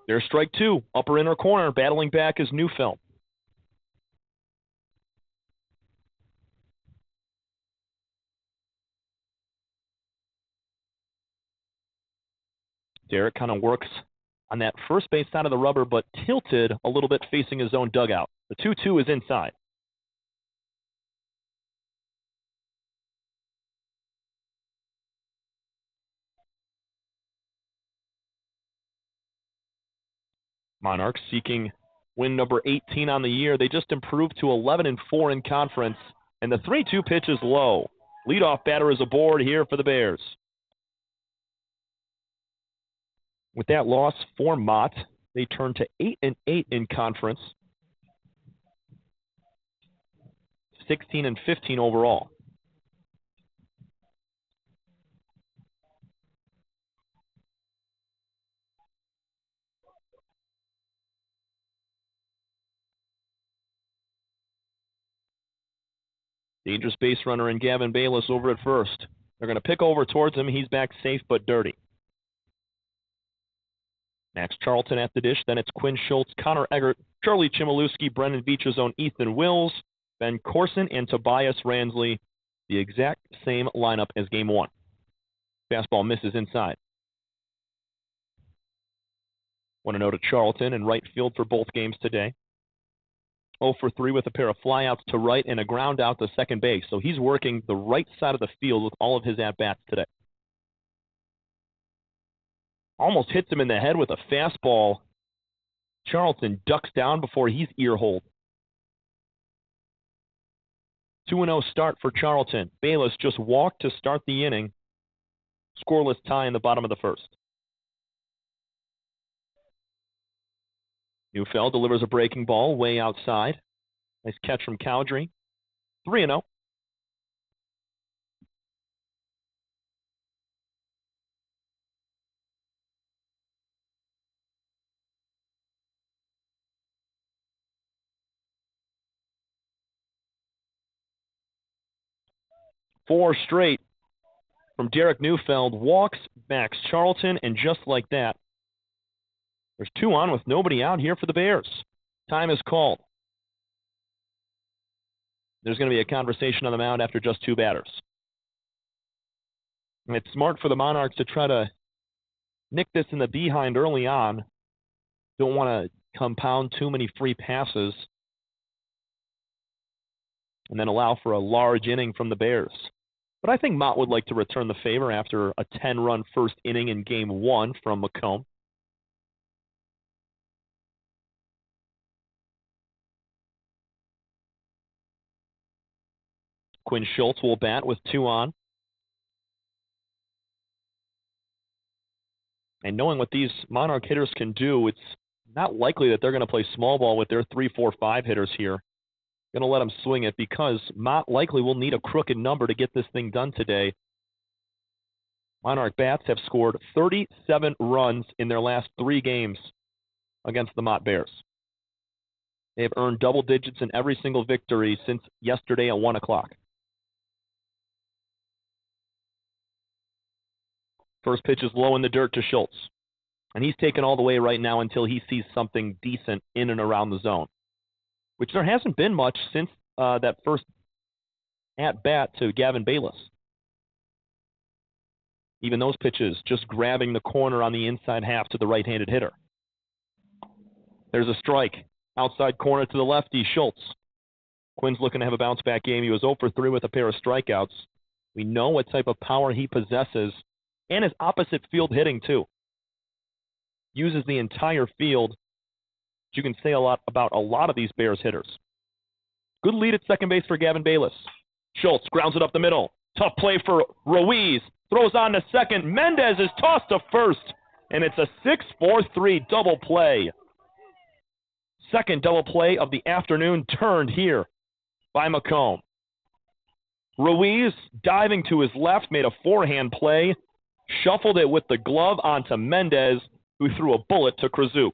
There's strike two. Upper inner corner. Battling back is Neufeld. Derek kind of works on that first base side of the rubber, but tilted a little bit facing his own dugout. The 2-2 is inside. Monarchs seeking win number 18 on the year. They just improved to 11-4 in conference, and the 3-2 pitch is low. Leadoff batter is aboard here for the Bears. With that loss for Mott, they turn to 8-8 in conference, 16-15 overall. Dangerous base runner and Gavin Bayless over at first. They're going to pick over towards him. He's back safe but dirty. Max Charlton at the dish. Then it's Quinn Schultz, Connor Eggert, Charlie Chmielewski, Brendan Beecher's own Ethan Wills, Ben Corson, and Tobias Ransley. The exact same lineup as game one. Fastball misses inside. 1-0 to Charlton in right field for both games today. 0 for 3 with a pair of flyouts to right and a ground out to second base. So he's working the right side of the field with all of his at-bats today. Almost hits him in the head with a fastball. Charlton ducks down before he's ear-holed. 2-0 start for Charlton. Bayless just walked to start the inning. Scoreless tie in the bottom of the first. Neufeld delivers a breaking ball way outside. Nice catch from Cowdrey. 3-0. Four straight from Derek Neufeld. Walks Max Charlton, and just like that, there's 2 on with nobody out here for the Bears. Time is called. There's going to be a conversation on the mound after just 2 batters. And it's smart for the Monarchs to try to nick this in the behind early on. Don't want to compound too many free passes and then allow for a large inning from the Bears. But I think Mott would like to return the favor after a 10-run first inning in game 1 from Macomb. Quinn Schultz will bat with 2 on. And knowing what these Monarch hitters can do, it's not likely that they're going to play small ball with their 3, 4, 5 hitters here. Going to let them swing it because Mott likely will need a crooked number to get this thing done today. Monarch bats have scored 37 runs in their last 3 games against the Mott Bears. They have earned double digits in every single victory since yesterday at 1 o'clock. First pitch is low in the dirt to Schultz. And he's taken all the way right now until he sees something decent in and around the zone, which there hasn't been much since that first at-bat to Gavin Bayless. Even those pitches just grabbing the corner on the inside half to the right-handed hitter. There's a strike. Outside corner to the lefty, Schultz. Quinn's looking to have a bounce-back game. He was 0 for 3 with a pair of strikeouts. We know what type of power he possesses, and his opposite field hitting, too. Uses the entire field. You can say a lot about a lot of these Bears hitters. Good lead at second base for Gavin Bayless. Schultz grounds it up the middle. Tough play for Ruiz. Throws on to second. Mendez is tossed to first, and it's a 6-4-3 double play. Second double play of the afternoon turned here by Macomb. Ruiz diving to his left, made a forehand play, shuffled it with the glove onto Mendez, who threw a bullet to Krasuk.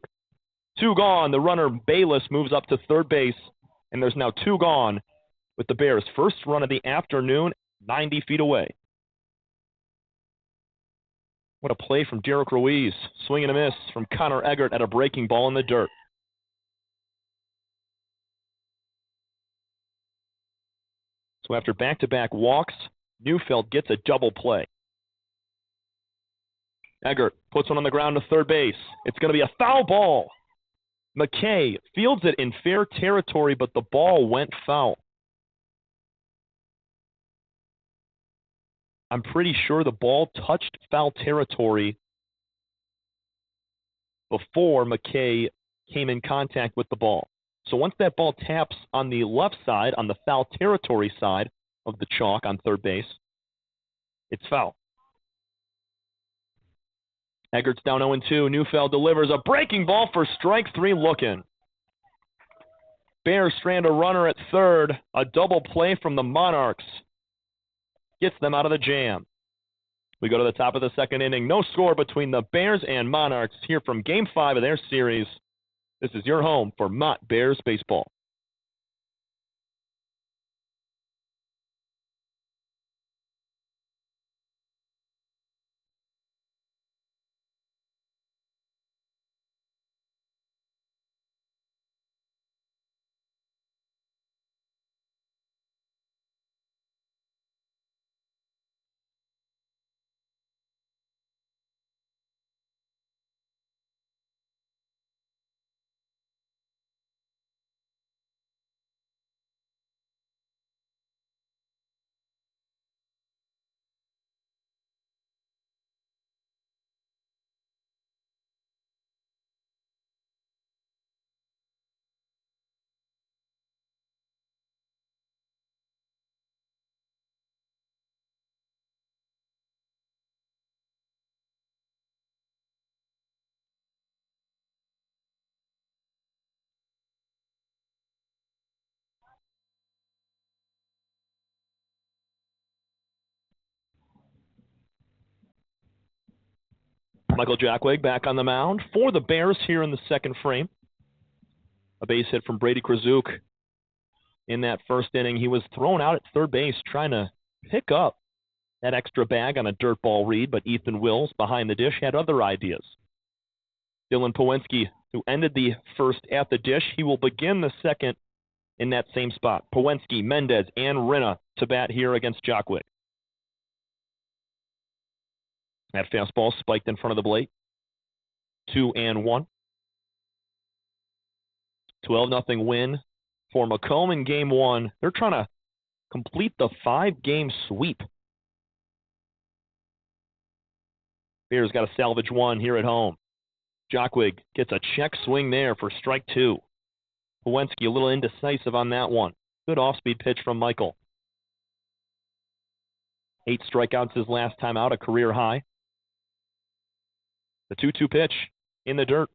2 gone. The runner Bayless moves up to third base, and there's now 2 gone with the Bears' first run of the afternoon 90 feet away. What a play from Derek Ruiz. Swing and a miss from Connor Eggert at a breaking ball in the dirt. So after back-to-back walks, Neufeld gets a double play. Eggert puts one on the ground to third base. It's going to be a foul ball. McKay fields it in fair territory, but the ball went foul. I'm pretty sure the ball touched foul territory before McKay came in contact with the ball. So once that ball taps on the left side, on the foul territory side of the chalk on third base, it's foul. Eggert's down 0-2. Neufeld delivers a breaking ball for strike three looking. Bears strand a runner at third. A double play from the Monarchs gets them out of the jam. We go to the top of the second inning. No score between the Bears and Monarchs here from Game 5 of their series. This is your home for Mott Bears baseball. Michael Jackweg back on the mound for the Bears here in the second frame. A base hit from Brady Krzyzuk. In that first inning, he was thrown out at third base trying to pick up that extra bag on a dirt ball read, but Ethan Wills behind the dish had other ideas. Dylan Pawinski, who ended the first at the dish, he will begin the second in that same spot. Pawinski, Mendez, and Rinna to bat here against Jackweg. That fastball spiked in front of the plate. 2-1. 12-0 win for Macomb in Game 1. They're trying to complete the 5-game sweep. Bears got to salvage one here at home. Jackweg gets a check swing there for strike 2. Pawinski a little indecisive on that one. Good off-speed pitch from Michael. 8 strikeouts his last time out, a career high. The 2-2 pitch in the dirt.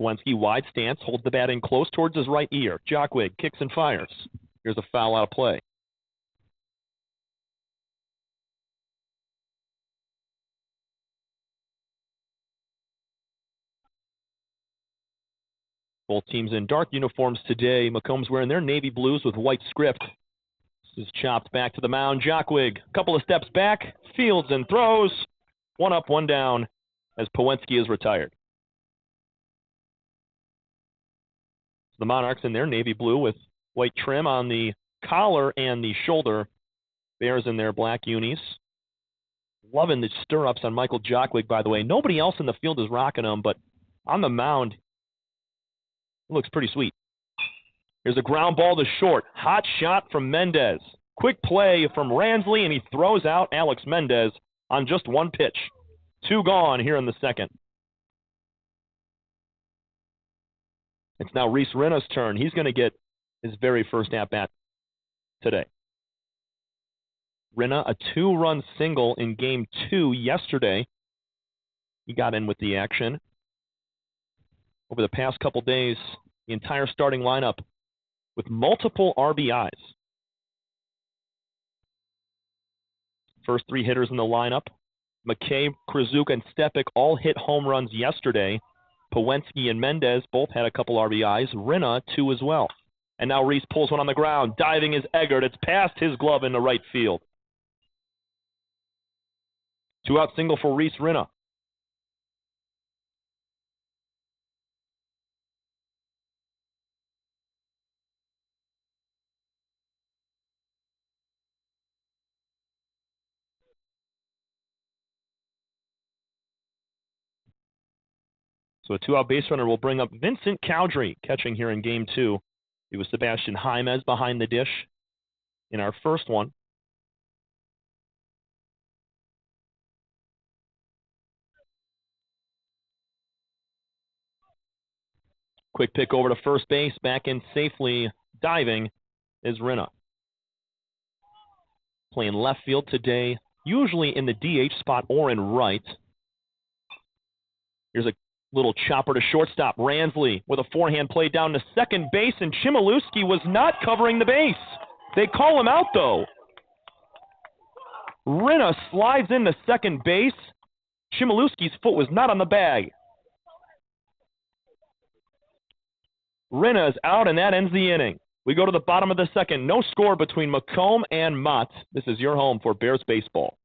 Pawinski wide stance, holds the bat in close towards his right ear. Jackweg kicks and fires. Here's a foul out of play. Both teams in dark uniforms today. Macomb's wearing their navy blues with white script. This is chopped back to the mound. Jackweg, a couple of steps back, fields and throws. 1 up, 1 down as Pawinski is retired. The Monarchs in their navy blue with white trim on the collar and the shoulder. Bears in their black unis. Loving the stirrups on Michael Jackweg, by the way. Nobody else in the field is rocking them, but on the mound, it looks pretty sweet. Here's a ground ball to short. Hot shot from Mendez. Quick play from Ransley, and he throws out Alex Mendez on just 1 pitch. 2 gone here in the second. It's now Reese Rinna's turn. He's going to get his very first at-bat today. Rinna, a 2-run single in Game 2 yesterday. He got in with the action. Over the past couple days, the entire starting lineup with multiple RBIs. First 3 hitters in the lineup. McKay, Krzyzuk, and Stepik all hit home runs yesterday. Pawensky and Mendez both had a couple RBIs. Rinna, 2 as well. And now Reese pulls one on the ground. Diving is Eggert. It's past his glove into right field. 2-out single for Reese Rinna. So a 2-out base runner will bring up Vincent Cowdrey, catching here in Game 2. It was Sebastian Jaimez behind the dish in our first one. Quick pick over to first base, back in safely, diving is Rinna. Playing left field today, usually in the DH spot or in right. Here's a little chopper to shortstop. Ransley with a forehand play down to second base, and Chmielewski was not covering the base. They call him out, though. Rinna slides into second base. Chmielewski's foot was not on the bag. Rinna is out, and that ends the inning. We go to the bottom of the second. No score between Macomb and Mott. This is your home for Bears baseball.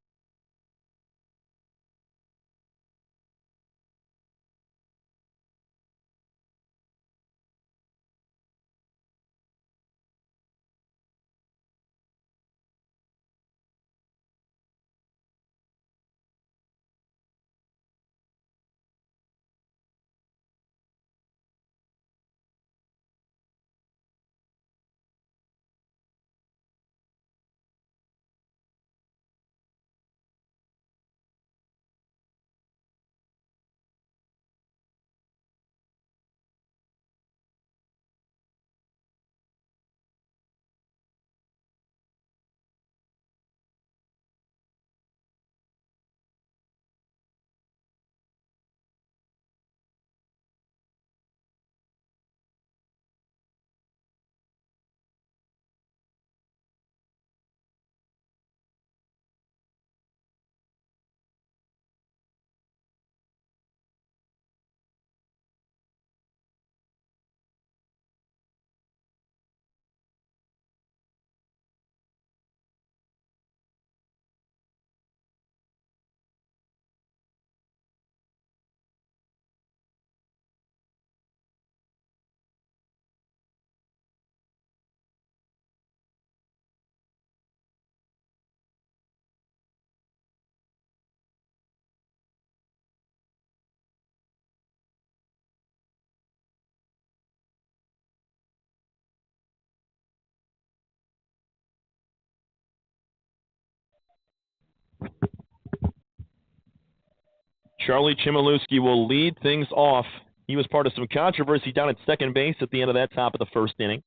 Charlie Chmielewski will lead things off. He was part of some controversy down at second base at the end of that top of the first inning.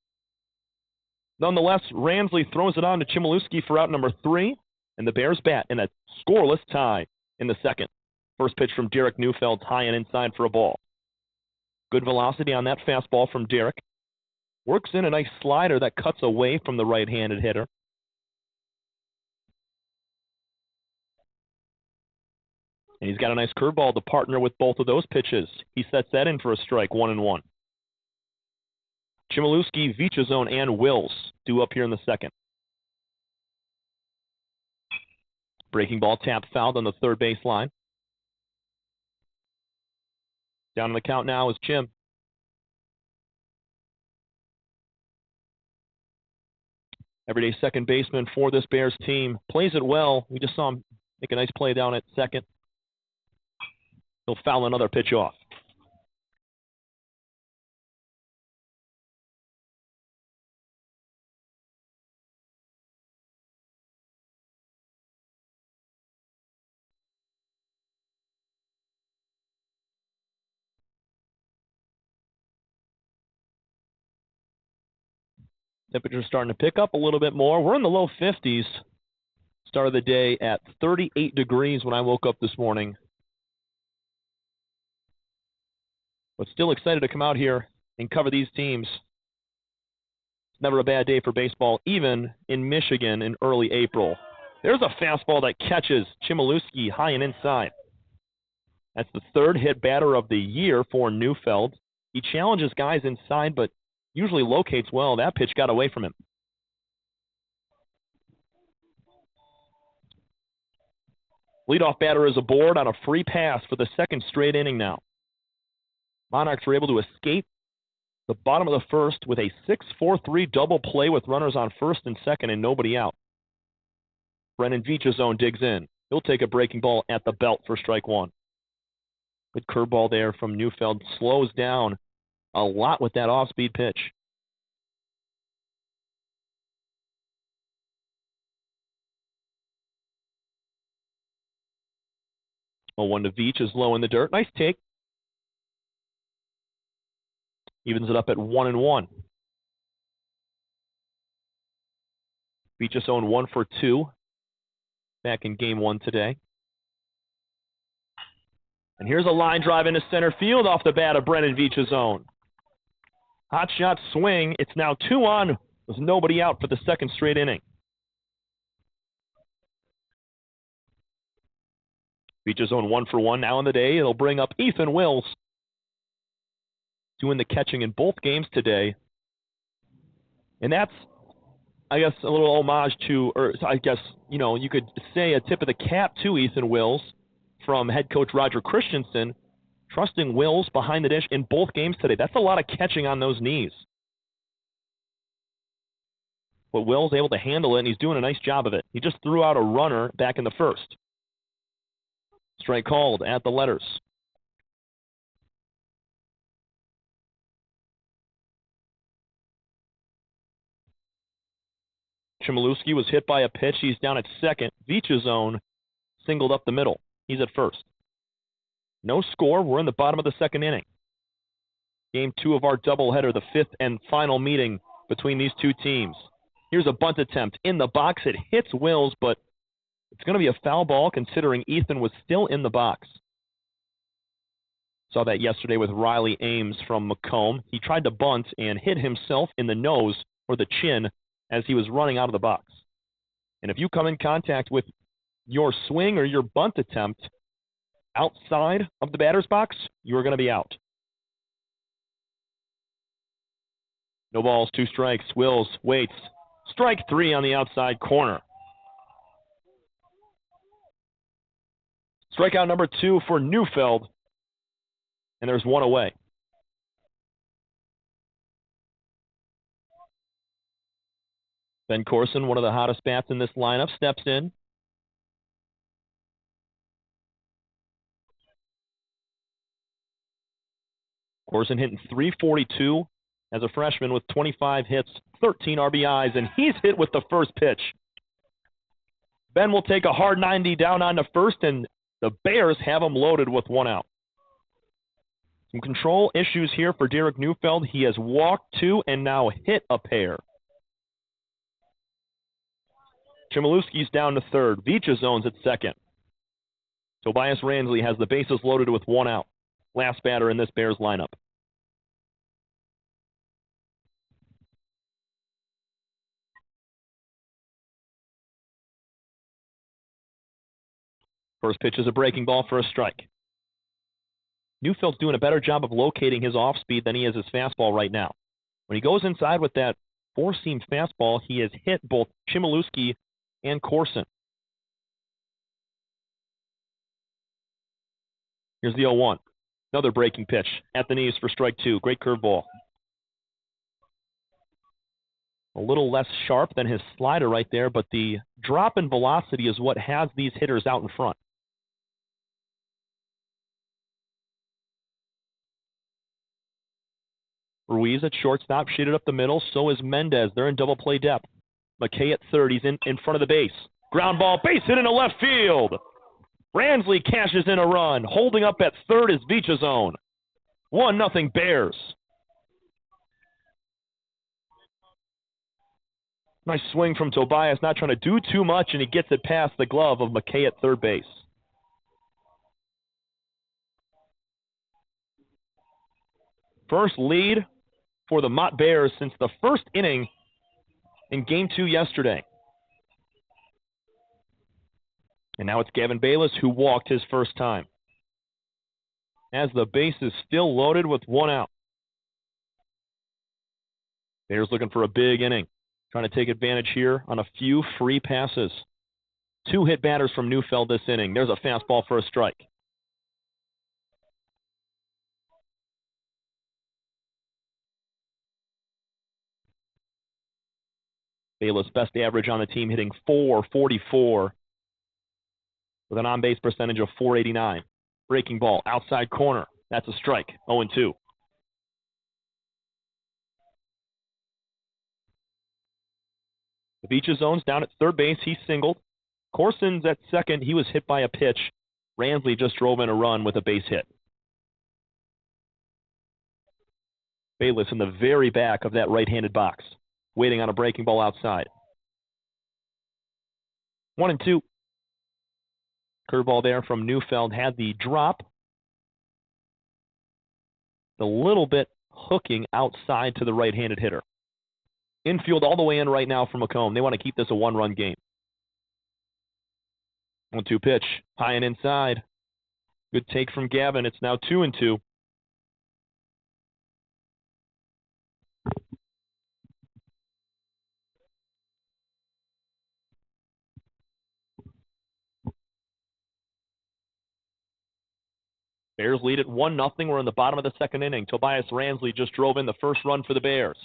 Nonetheless, Ransley throws it on to Chmielewski for out number 3, and the Bears bat in a scoreless tie in the second. First pitch from Derek Neufeld, high and inside for a ball. Good velocity on that fastball from Derek. Works in a nice slider that cuts away from the right-handed hitter. And he's got a nice curveball to partner with both of those pitches. He sets that in for a strike, 1-1. Chmielewski, Vichazone, and Wills due up here in the second. Breaking ball tap fouled on the third base line. Down on the count now is Chim. Everyday second baseman for this Bears team. Plays it well. We just saw him make a nice play down at second. He'll foul another pitch off. Temperature's starting to pick up a little bit more. We're in the low 50s. Start of the day at 38 degrees when I woke up this morning. But still excited to come out here and cover these teams. It's never a bad day for baseball, even in Michigan in early April. There's a fastball that catches Chmielewski high and inside. That's the third hit batter of the year for Neufeld. He challenges guys inside, but usually locates well. That pitch got away from him. Leadoff batter is aboard on a free pass for the second straight inning now. Monarchs were able to escape the bottom of the first with a 6-4-3 double play with runners on first and second and nobody out. Brennan Vichazone digs in. He'll take a breaking ball at the belt for strike one. Good curveball there from Neufeld. Slows down a lot with that off-speed pitch. 0-1 to Veach is low in the dirt. Nice take. Evens it up at 1-1. Vichazone 1 for 2 back in game one today. And here's a line drive into center field off the bat of Brennan Vichazone. Hot shot swing. It's now 2-on with nobody out for the second straight inning. Vichazone 1 for 1 now in the day. It'll bring up Ethan Wills, doing the catching in both games today. And that's, I guess, a little homage to, or I guess, you could say a tip of the cap to Ethan Wills from head coach Roger Christensen, trusting Wills behind the dish in both games today. That's a lot of catching on those knees. But Wills able to handle it, and he's doing a nice job of it. He just threw out a runner back in the first. Strike called at the letters. Chmielewski was hit by a pitch. He's down at second. Vichazone singled up the middle. He's at first. No score. We're in the bottom of the second inning. Game 2 of our doubleheader, the fifth and final meeting between these two teams. Here's a bunt attempt in the box. It hits Wills, but it's going to be a foul ball considering Ethan was still in the box. Saw that yesterday with Riley Ames from Macomb. He tried to bunt and hit himself in the nose or the chin as he was running out of the box. And if you come in contact with your swing or your bunt attempt outside of the batter's box, you're going to be out. No balls, 2 strikes. Wills waits. Strike 3 on the outside corner. Strikeout number 2 for Neufeld, and there's 1 away. Ben Corson, one of the hottest bats in this lineup, steps in. Corson hitting .342 as a freshman with 25 hits, 13 RBIs, and he's hit with the first pitch. Ben will take a hard 90 down on the first, and the Bears have him loaded with 1 out. Some control issues here for Derek Neufeld. He has walked 2 and now hit a pair. Chmielewski's down to third. Vichazone's at second. Tobias Ransley has the bases loaded with 1 out. Last batter in this Bears lineup. First pitch is a breaking ball for a strike. Neufeld's doing a better job of locating his off-speed than he is his fastball right now. When he goes inside with that four-seam fastball, he has hit both Chmielewski and Corson. Here's the 0-1. Another breaking pitch at the knees for strike 2. Great curveball. A little less sharp than his slider right there, but the drop in velocity is what has these hitters out in front. Ruiz at shortstop, shaded up the middle. So is Mendez. They're in double play depth. McKay at third. He's in front of the base. Ground ball, base hit into left field. Ransley cashes in a run. Holding up at third is Vichazone. 1-0 Bears. Nice swing from Tobias, not trying to do too much, and he gets it past the glove of McKay at third base. First lead for the Mott Bears since the first inning in Game 2 yesterday. And now it's Gavin Bayless who walked his first time. as the base is still loaded with one out. Bears looking for a big inning, trying to take advantage here on a few free passes. 2 hit batters from Neufeld this inning. There's a fastball for a strike. Bayless best average on the team, hitting .444 with an on-base percentage of .489. Breaking ball, outside corner. That's a strike, 0-2. The Beaches zone's down at third base. He singled. Corson's at second. He was hit by a pitch. Ransley just drove in a run with a base hit. Bayless in the very back of that right-handed box, waiting on a breaking ball outside. 1-2. Curveball there from Neufeld had the drop. A little bit hooking outside to the right-handed hitter. Infield all the way in right now for Macomb. They want to keep this a one-run game. 1-2 pitch, high and inside. Good take from Gavin. It's now 2-2. Bears lead at 1-0. We're in the bottom of the second inning. Tobias Ransley just drove in the first run for the Bears.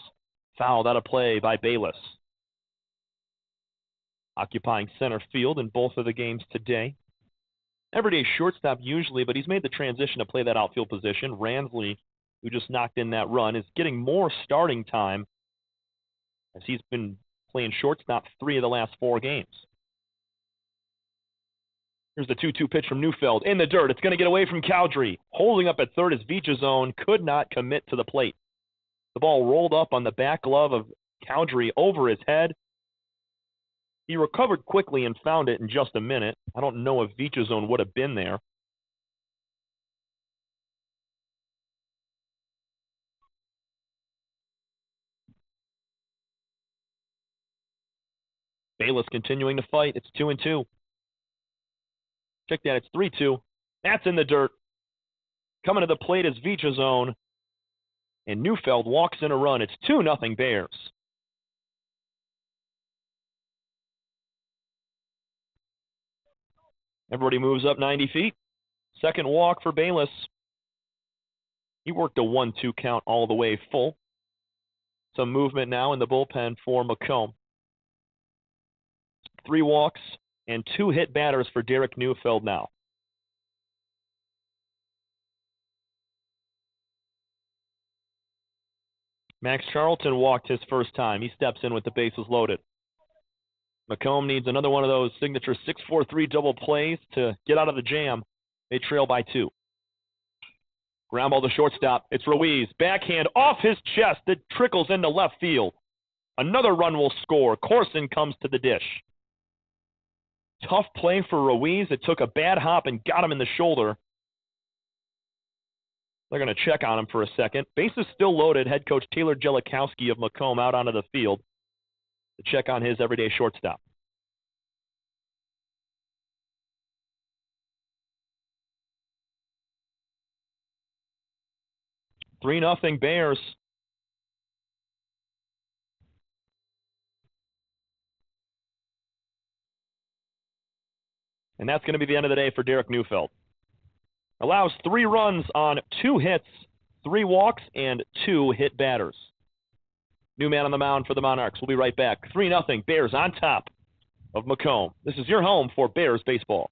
Fouled out of play by Bayless. Occupying center field in both of the games today. Everyday shortstop usually, but he's made the transition to play that outfield position. Ransley, who just knocked in that run, is getting more starting time as he's been playing shortstop 3 of the last 4 games. Here's the 2-2 pitch from Neufeld. In the dirt. It's going to get away from Cowdrey. Holding up at third is Vichazone. Could not commit to the plate. The ball rolled up on the back glove of Cowdrey over his head. He recovered quickly and found it in just a minute. I don't know if Vichazone would have been there. Bayless continuing to fight. It's 2-2. Check that. It's 3-2. That's in the dirt. Coming to the plate is Vichazone. And Neufeld walks in a run. It's 2-0 Bears. Everybody moves up 90 feet. Second walk for Bayless. He worked a 1-2 count all the way full. Some movement now in the bullpen for Macomb. 3 walks and 2 hit batters for Derek Neufeld now. Max Charlton walked his first time. He steps in with the bases loaded. Macomb needs another one of those signature 6-4-3 double plays to get out of the jam. They trail by 2. Ground ball to shortstop. It's Ruiz. Backhand off his chest. It trickles into left field. Another run will score. Corson comes to the dish. Tough play for Ruiz. It took a bad hop and got him in the shoulder. They're going to check on him for a second. Base is still loaded. Head coach Taylor Jellikowski of Macomb out onto the field to check on his everyday shortstop. Three 3-0 Bears. And that's going to be the end of the day for Derek Neufeld. Allows 3 runs on 2 hits, 3 walks, and 2 hit batters. New man on the mound for the Monarchs. We'll be right back. 3-0 Bears on top of Macomb. This is your home for Bears baseball.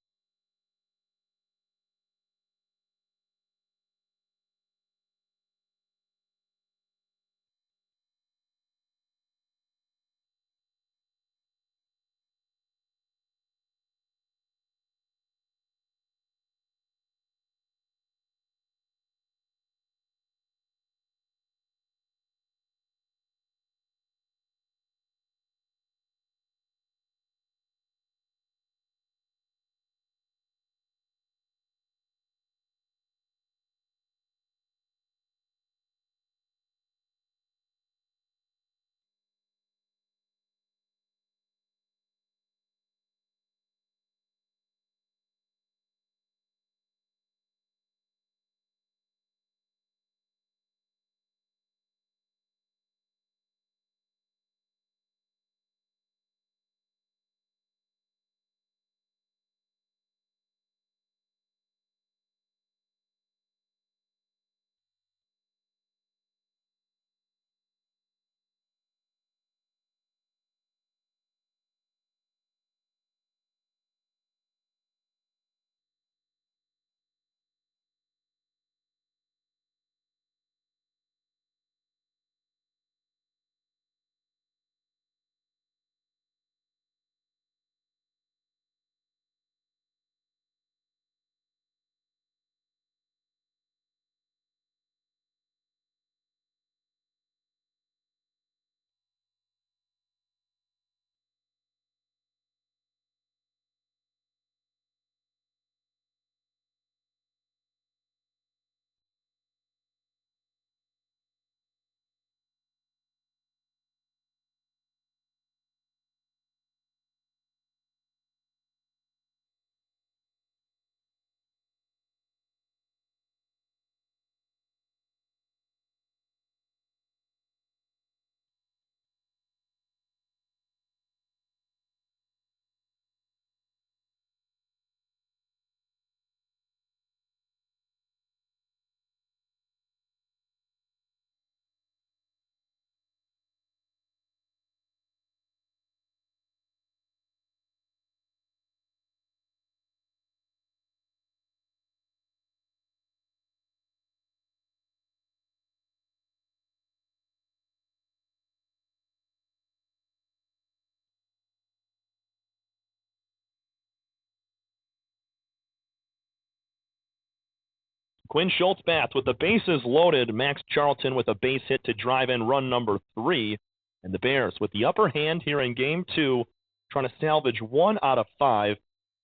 Quinn Schultz bats with the bases loaded. Max Charlton with a base hit to drive in run number 3. And the Bears with the upper hand here in Game 2, trying to salvage 1 out of 5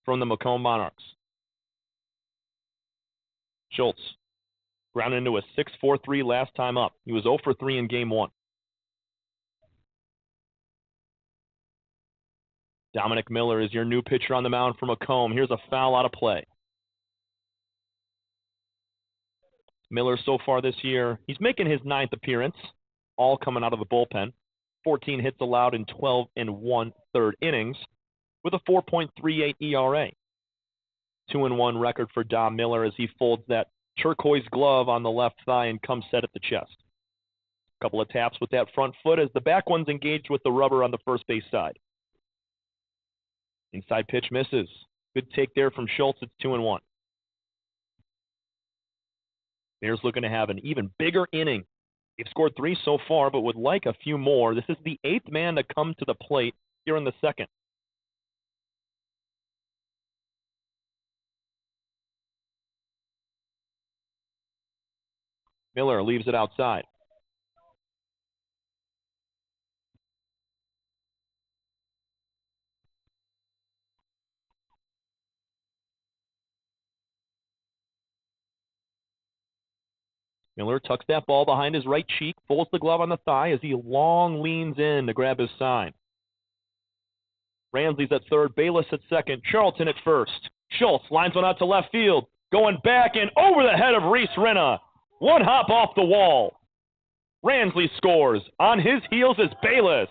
from the Macomb Monarchs. Schultz grounded into a 6-4-3 last time up. He was 0 for 3 in Game 1. Dominic Miller is your new pitcher on the mound for Macomb. Here's a foul out of play. Miller so far this year, he's making his 9th appearance, all coming out of the bullpen. 14 hits allowed in 12 1/3 innings with a 4.38 ERA. 2-1 record for Dom Miller as he folds that turquoise glove on the left thigh and comes set at the chest. A couple of taps with that front foot as the back one's engaged with the rubber on the first base side. Inside pitch misses. Good take there from Schultz. It's 2-1. Bears looking to have an even bigger inning. They've scored 3 so far, but would like a few more. This is the 8th man to come to the plate here in the second. Miller leaves it outside. Miller tucks that ball behind his right cheek, folds the glove on the thigh as he long leans in to grab his sign. Ransley's at third, Bayless at second, Charlton at first. Schultz lines one out to left field, going back and over the head of Reese Rinna. One hop off the wall. Ransley scores. On his heels is Bayless.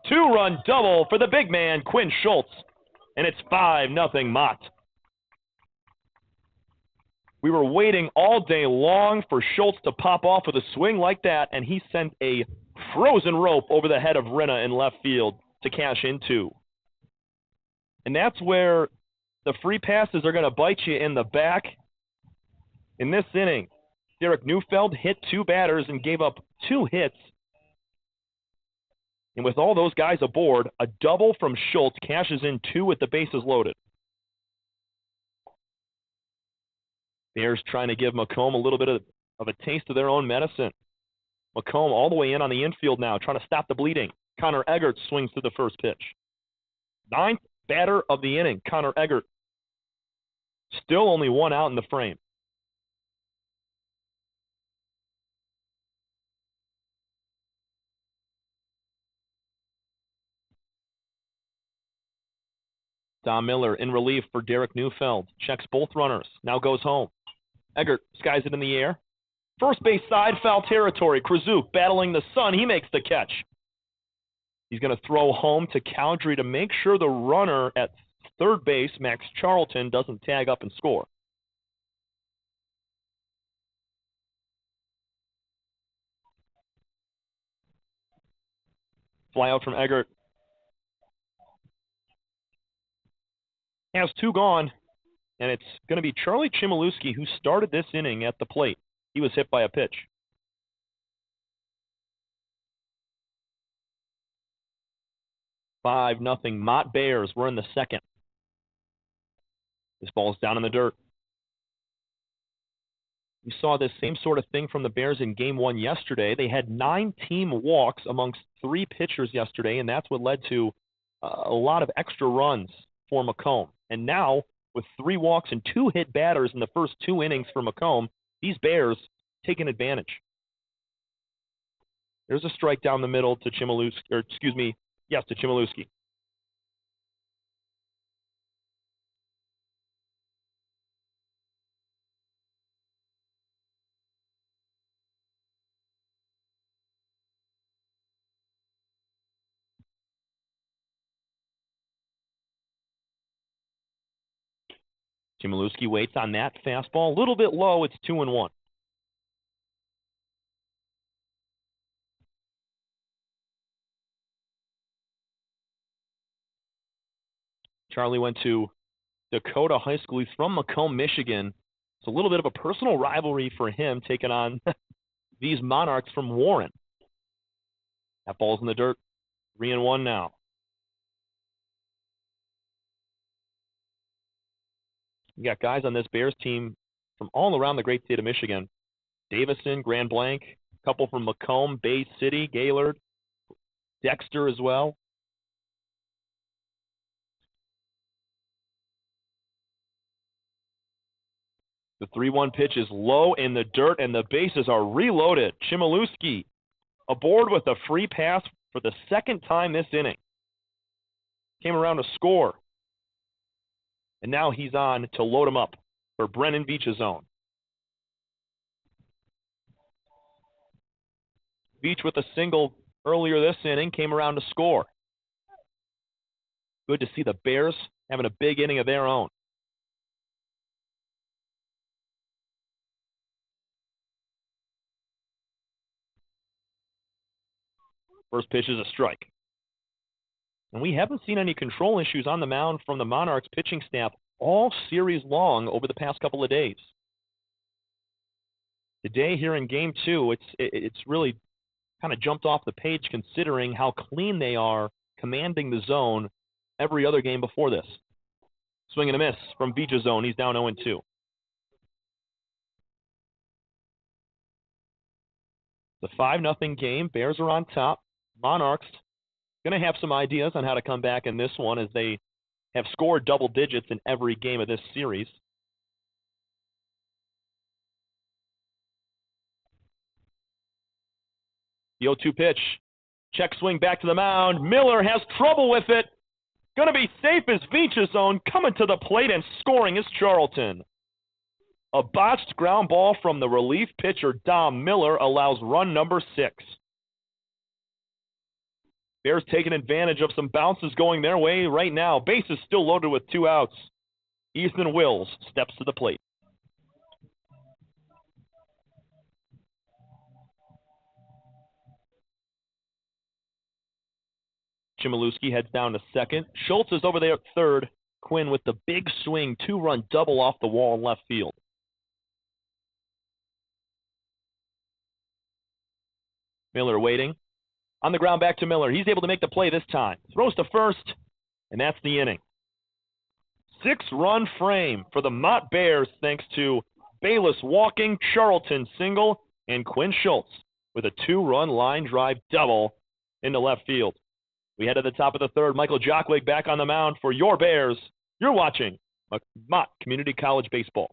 2-run double for the big man, Quinn Schultz. And it's 5-0 Mott. We were waiting all day long for Schultz to pop off with a swing like that, and he sent a frozen rope over the head of Rinna in left field to cash into. And that's where the free passes are going to bite you in the back. In this inning, Derek Neufeld hit 2 batters and gave up 2 hits. And with all those guys aboard, a double from Schultz cashes in 2 with the bases loaded. Bears trying to give Macomb a little bit of a taste of their own medicine. Macomb all the way in on the infield now, trying to stop the bleeding. Connor Eggert swings to the first pitch. 9th batter of the inning, Connor Eggert. Still only 1 out in the frame. Dom Miller in relief for Derek Neufeld. Checks both runners. Now goes home. Eggert skies it in the air. First base side, foul territory. Krzyzuk battling the sun. He makes the catch. He's going to throw home to Cowdrey to make sure the runner at third base, Max Charlton, doesn't tag up and score. Fly out from Eggert. Has 2 gone, and it's going to be Charlie Chmielewski who started this inning at the plate. He was hit by a pitch. 5-0 Mott Bears. We're in the second. This ball's down in the dirt. We saw this same sort of thing from the Bears in Game 1 yesterday. They had 9 team walks amongst 3 pitchers yesterday, and that's what led to a lot of extra runs for Macomb. And now, with 3 walks and 2 hit batters in the first 2 innings for Macomb, these Bears taking advantage. There's a strike down the middle to Chmielewski, to Chmielewski. Chmielewski waits on that fastball. A little bit low. It's 2-1. Charlie went to Dakota High School. He's from Macomb, Michigan. It's a little bit of a personal rivalry for him taking on these Monarchs from Warren. That ball's in the dirt. 3-1 now. You got guys on this Bears team from all around the great state of Michigan. Davison, Grand Blanc, a couple from Macomb, Bay City, Gaylord, Dexter as well. The 3-1 pitch is low in the dirt, and the bases are reloaded. Chmielewski aboard with a free pass for the second time this inning. Came around to score. And now he's on to load him up for Brennan Veach's zone. Veach with a single earlier this inning came around to score. Good to see the Bears having a big inning of their own. First pitch is a strike. And we haven't seen any control issues on the mound from the Monarchs pitching staff all series long over the past couple of days. Today here in Game 2, it's really kind of jumped off the page considering how clean they are commanding the zone every other game before this. Swing and a miss from Veach's zone. He's down 0-2. The 5-0 game. Bears are on top. Monarchs going to have some ideas on how to come back in this one as they have scored double digits in every game of this series. The 0-2 pitch. Check swing back to the mound. Miller has trouble with it. Going to be safe as Veach's zone. Coming to the plate and scoring is Charlton. A botched ground ball from the relief pitcher Dom Miller allows run number 6. Bears taking advantage of some bounces going their way right now. Bases still loaded with 2 outs. Ethan Wills steps to the plate. Chmielewski heads down to second. Schultz is over there at third. Quinn with the big swing, 2-run double off the wall in left field. Miller waiting. On the ground back to Miller. He's able to make the play this time. Throws to first, and that's the inning. 6-run frame for the Mott Bears thanks to Bayless walking, Charlton single, and Quinn Schultz with a 2-run line drive double into left field. We head to the top of the third. Michael Jockwig back on the mound for your Bears. You're watching Mott Community College Baseball.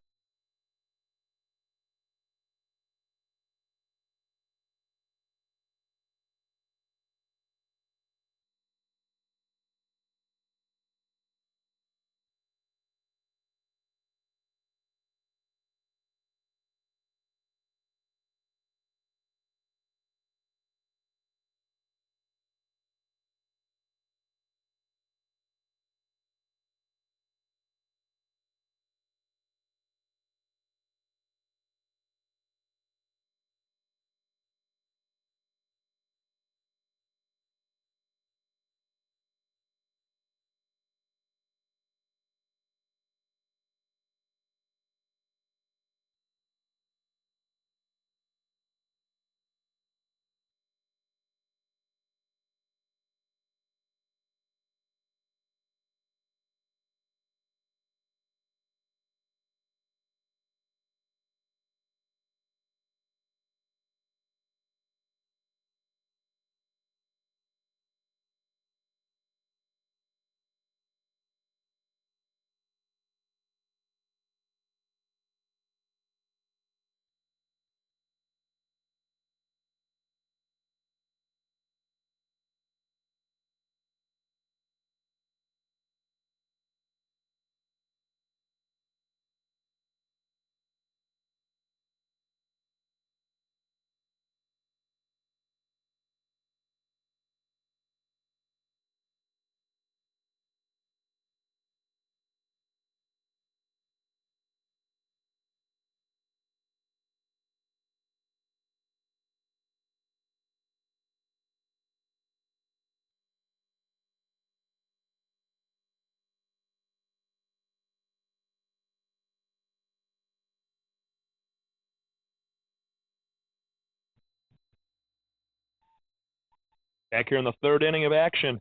Back here in the third inning of action.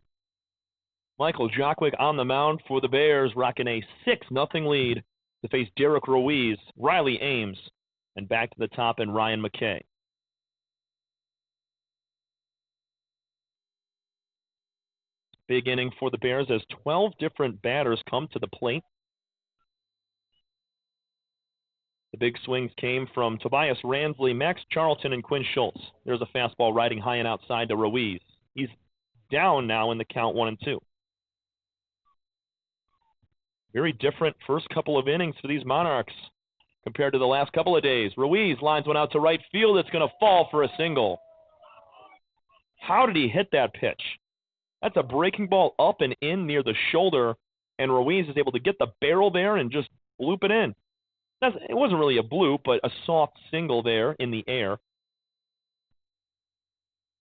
Michael Jockwig on the mound for the Bears, rocking a 6-0 lead to face Derek Ruiz, Riley Ames, and back to the top and Ryan McKay. Big inning for the Bears as 12 different batters come to the plate. The big swings came from Tobias Ransley, Max Charlton, and Quinn Schultz. There's a fastball riding high and outside to Ruiz. He's down now in the count 1-2. Very different first couple of innings for these Monarchs compared to the last couple of days. Ruiz lines one out to right field. It's going to fall for a single. How did he hit that pitch? That's a breaking ball up and in near the shoulder, and Ruiz is able to get the barrel there and just bloop it in. It wasn't really a bloop, but a soft single there in the air.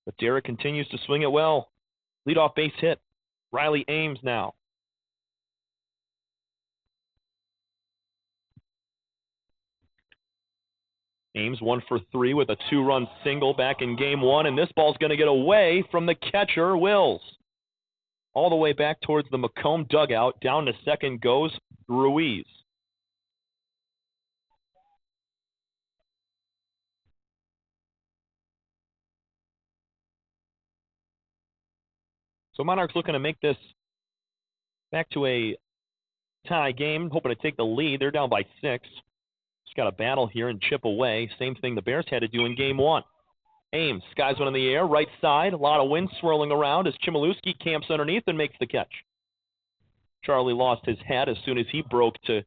But Derek continues to swing it well. Leadoff base hit. Riley Ames now. Ames 1 for 3 with a 2-run single back in game 1, and this ball's going to get away from the catcher, Wills. All the way back towards the Macomb dugout. Down to second goes Ruiz. So Monarchs looking to make this back to a tie game, hoping to take the lead. They're down by 6. Just got a battle here and chip away. Same thing the Bears had to do in game 1. Ames skies one in the air, right side. A lot of wind swirling around as Chmielewski camps underneath and makes the catch. Charlie lost his head as soon as he broke to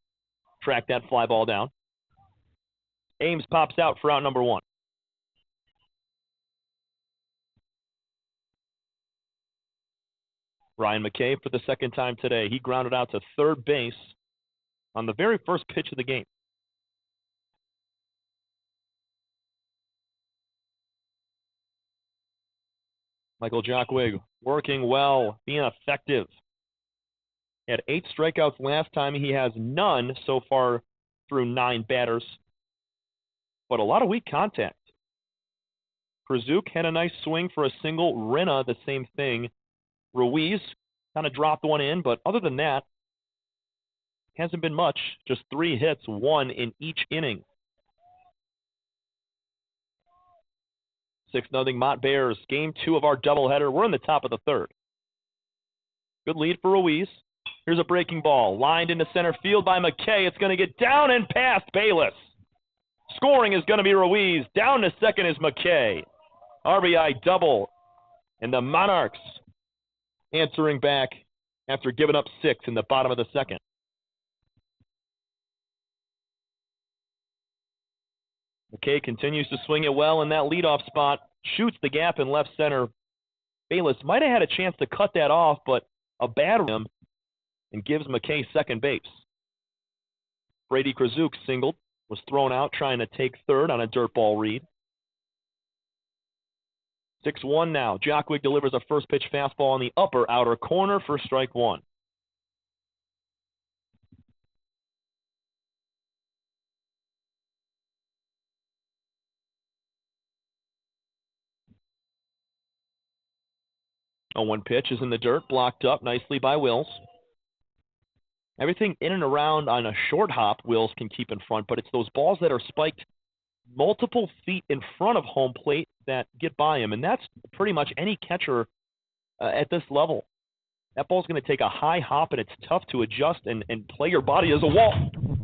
track that fly ball down. Ames pops out for out number 1. Ryan McKay for the second time today. He grounded out to third base on the very first pitch of the game. Michael Jockwig working well, being effective. He had 8 strikeouts last time. He has none so far through 9 batters, but a lot of weak contact. Krzyzuk had a nice swing for a single. Rinna, the same thing. Ruiz kind of dropped one in, but other than that, hasn't been much. Just 3 hits, 1 in each inning. 6-0 Mott Bears. Game 2 of our doubleheader. We're in the top of the 3rd. Good lead for Ruiz. Here's a breaking ball. Lined into center field by McKay. It's going to get down and past Bayless. Scoring is going to be Ruiz. Down to second is McKay. RBI double. And the Monarchs answering back after giving up 6 in the bottom of the 2nd. McKay continues to swing it well in that leadoff spot. Shoots the gap in left center. Bayless might have had a chance to cut that off, but a bad rim and gives McKay second base. Brady Krzyzuk singled, was thrown out trying to take third on a dirt ball read. 6-1 now. Jockwig delivers a first pitch fastball on the upper outer corner for strike 1. A 1 pitch is in the dirt, blocked up nicely by Wills. Everything in and around on a short hop, Wills can keep in front, but it's those balls that are spiked multiple feet in front of home plate that get by him, and that's pretty much any catcher at this level. That ball's going to take a high hop, and it's tough to adjust and play your body as a wall.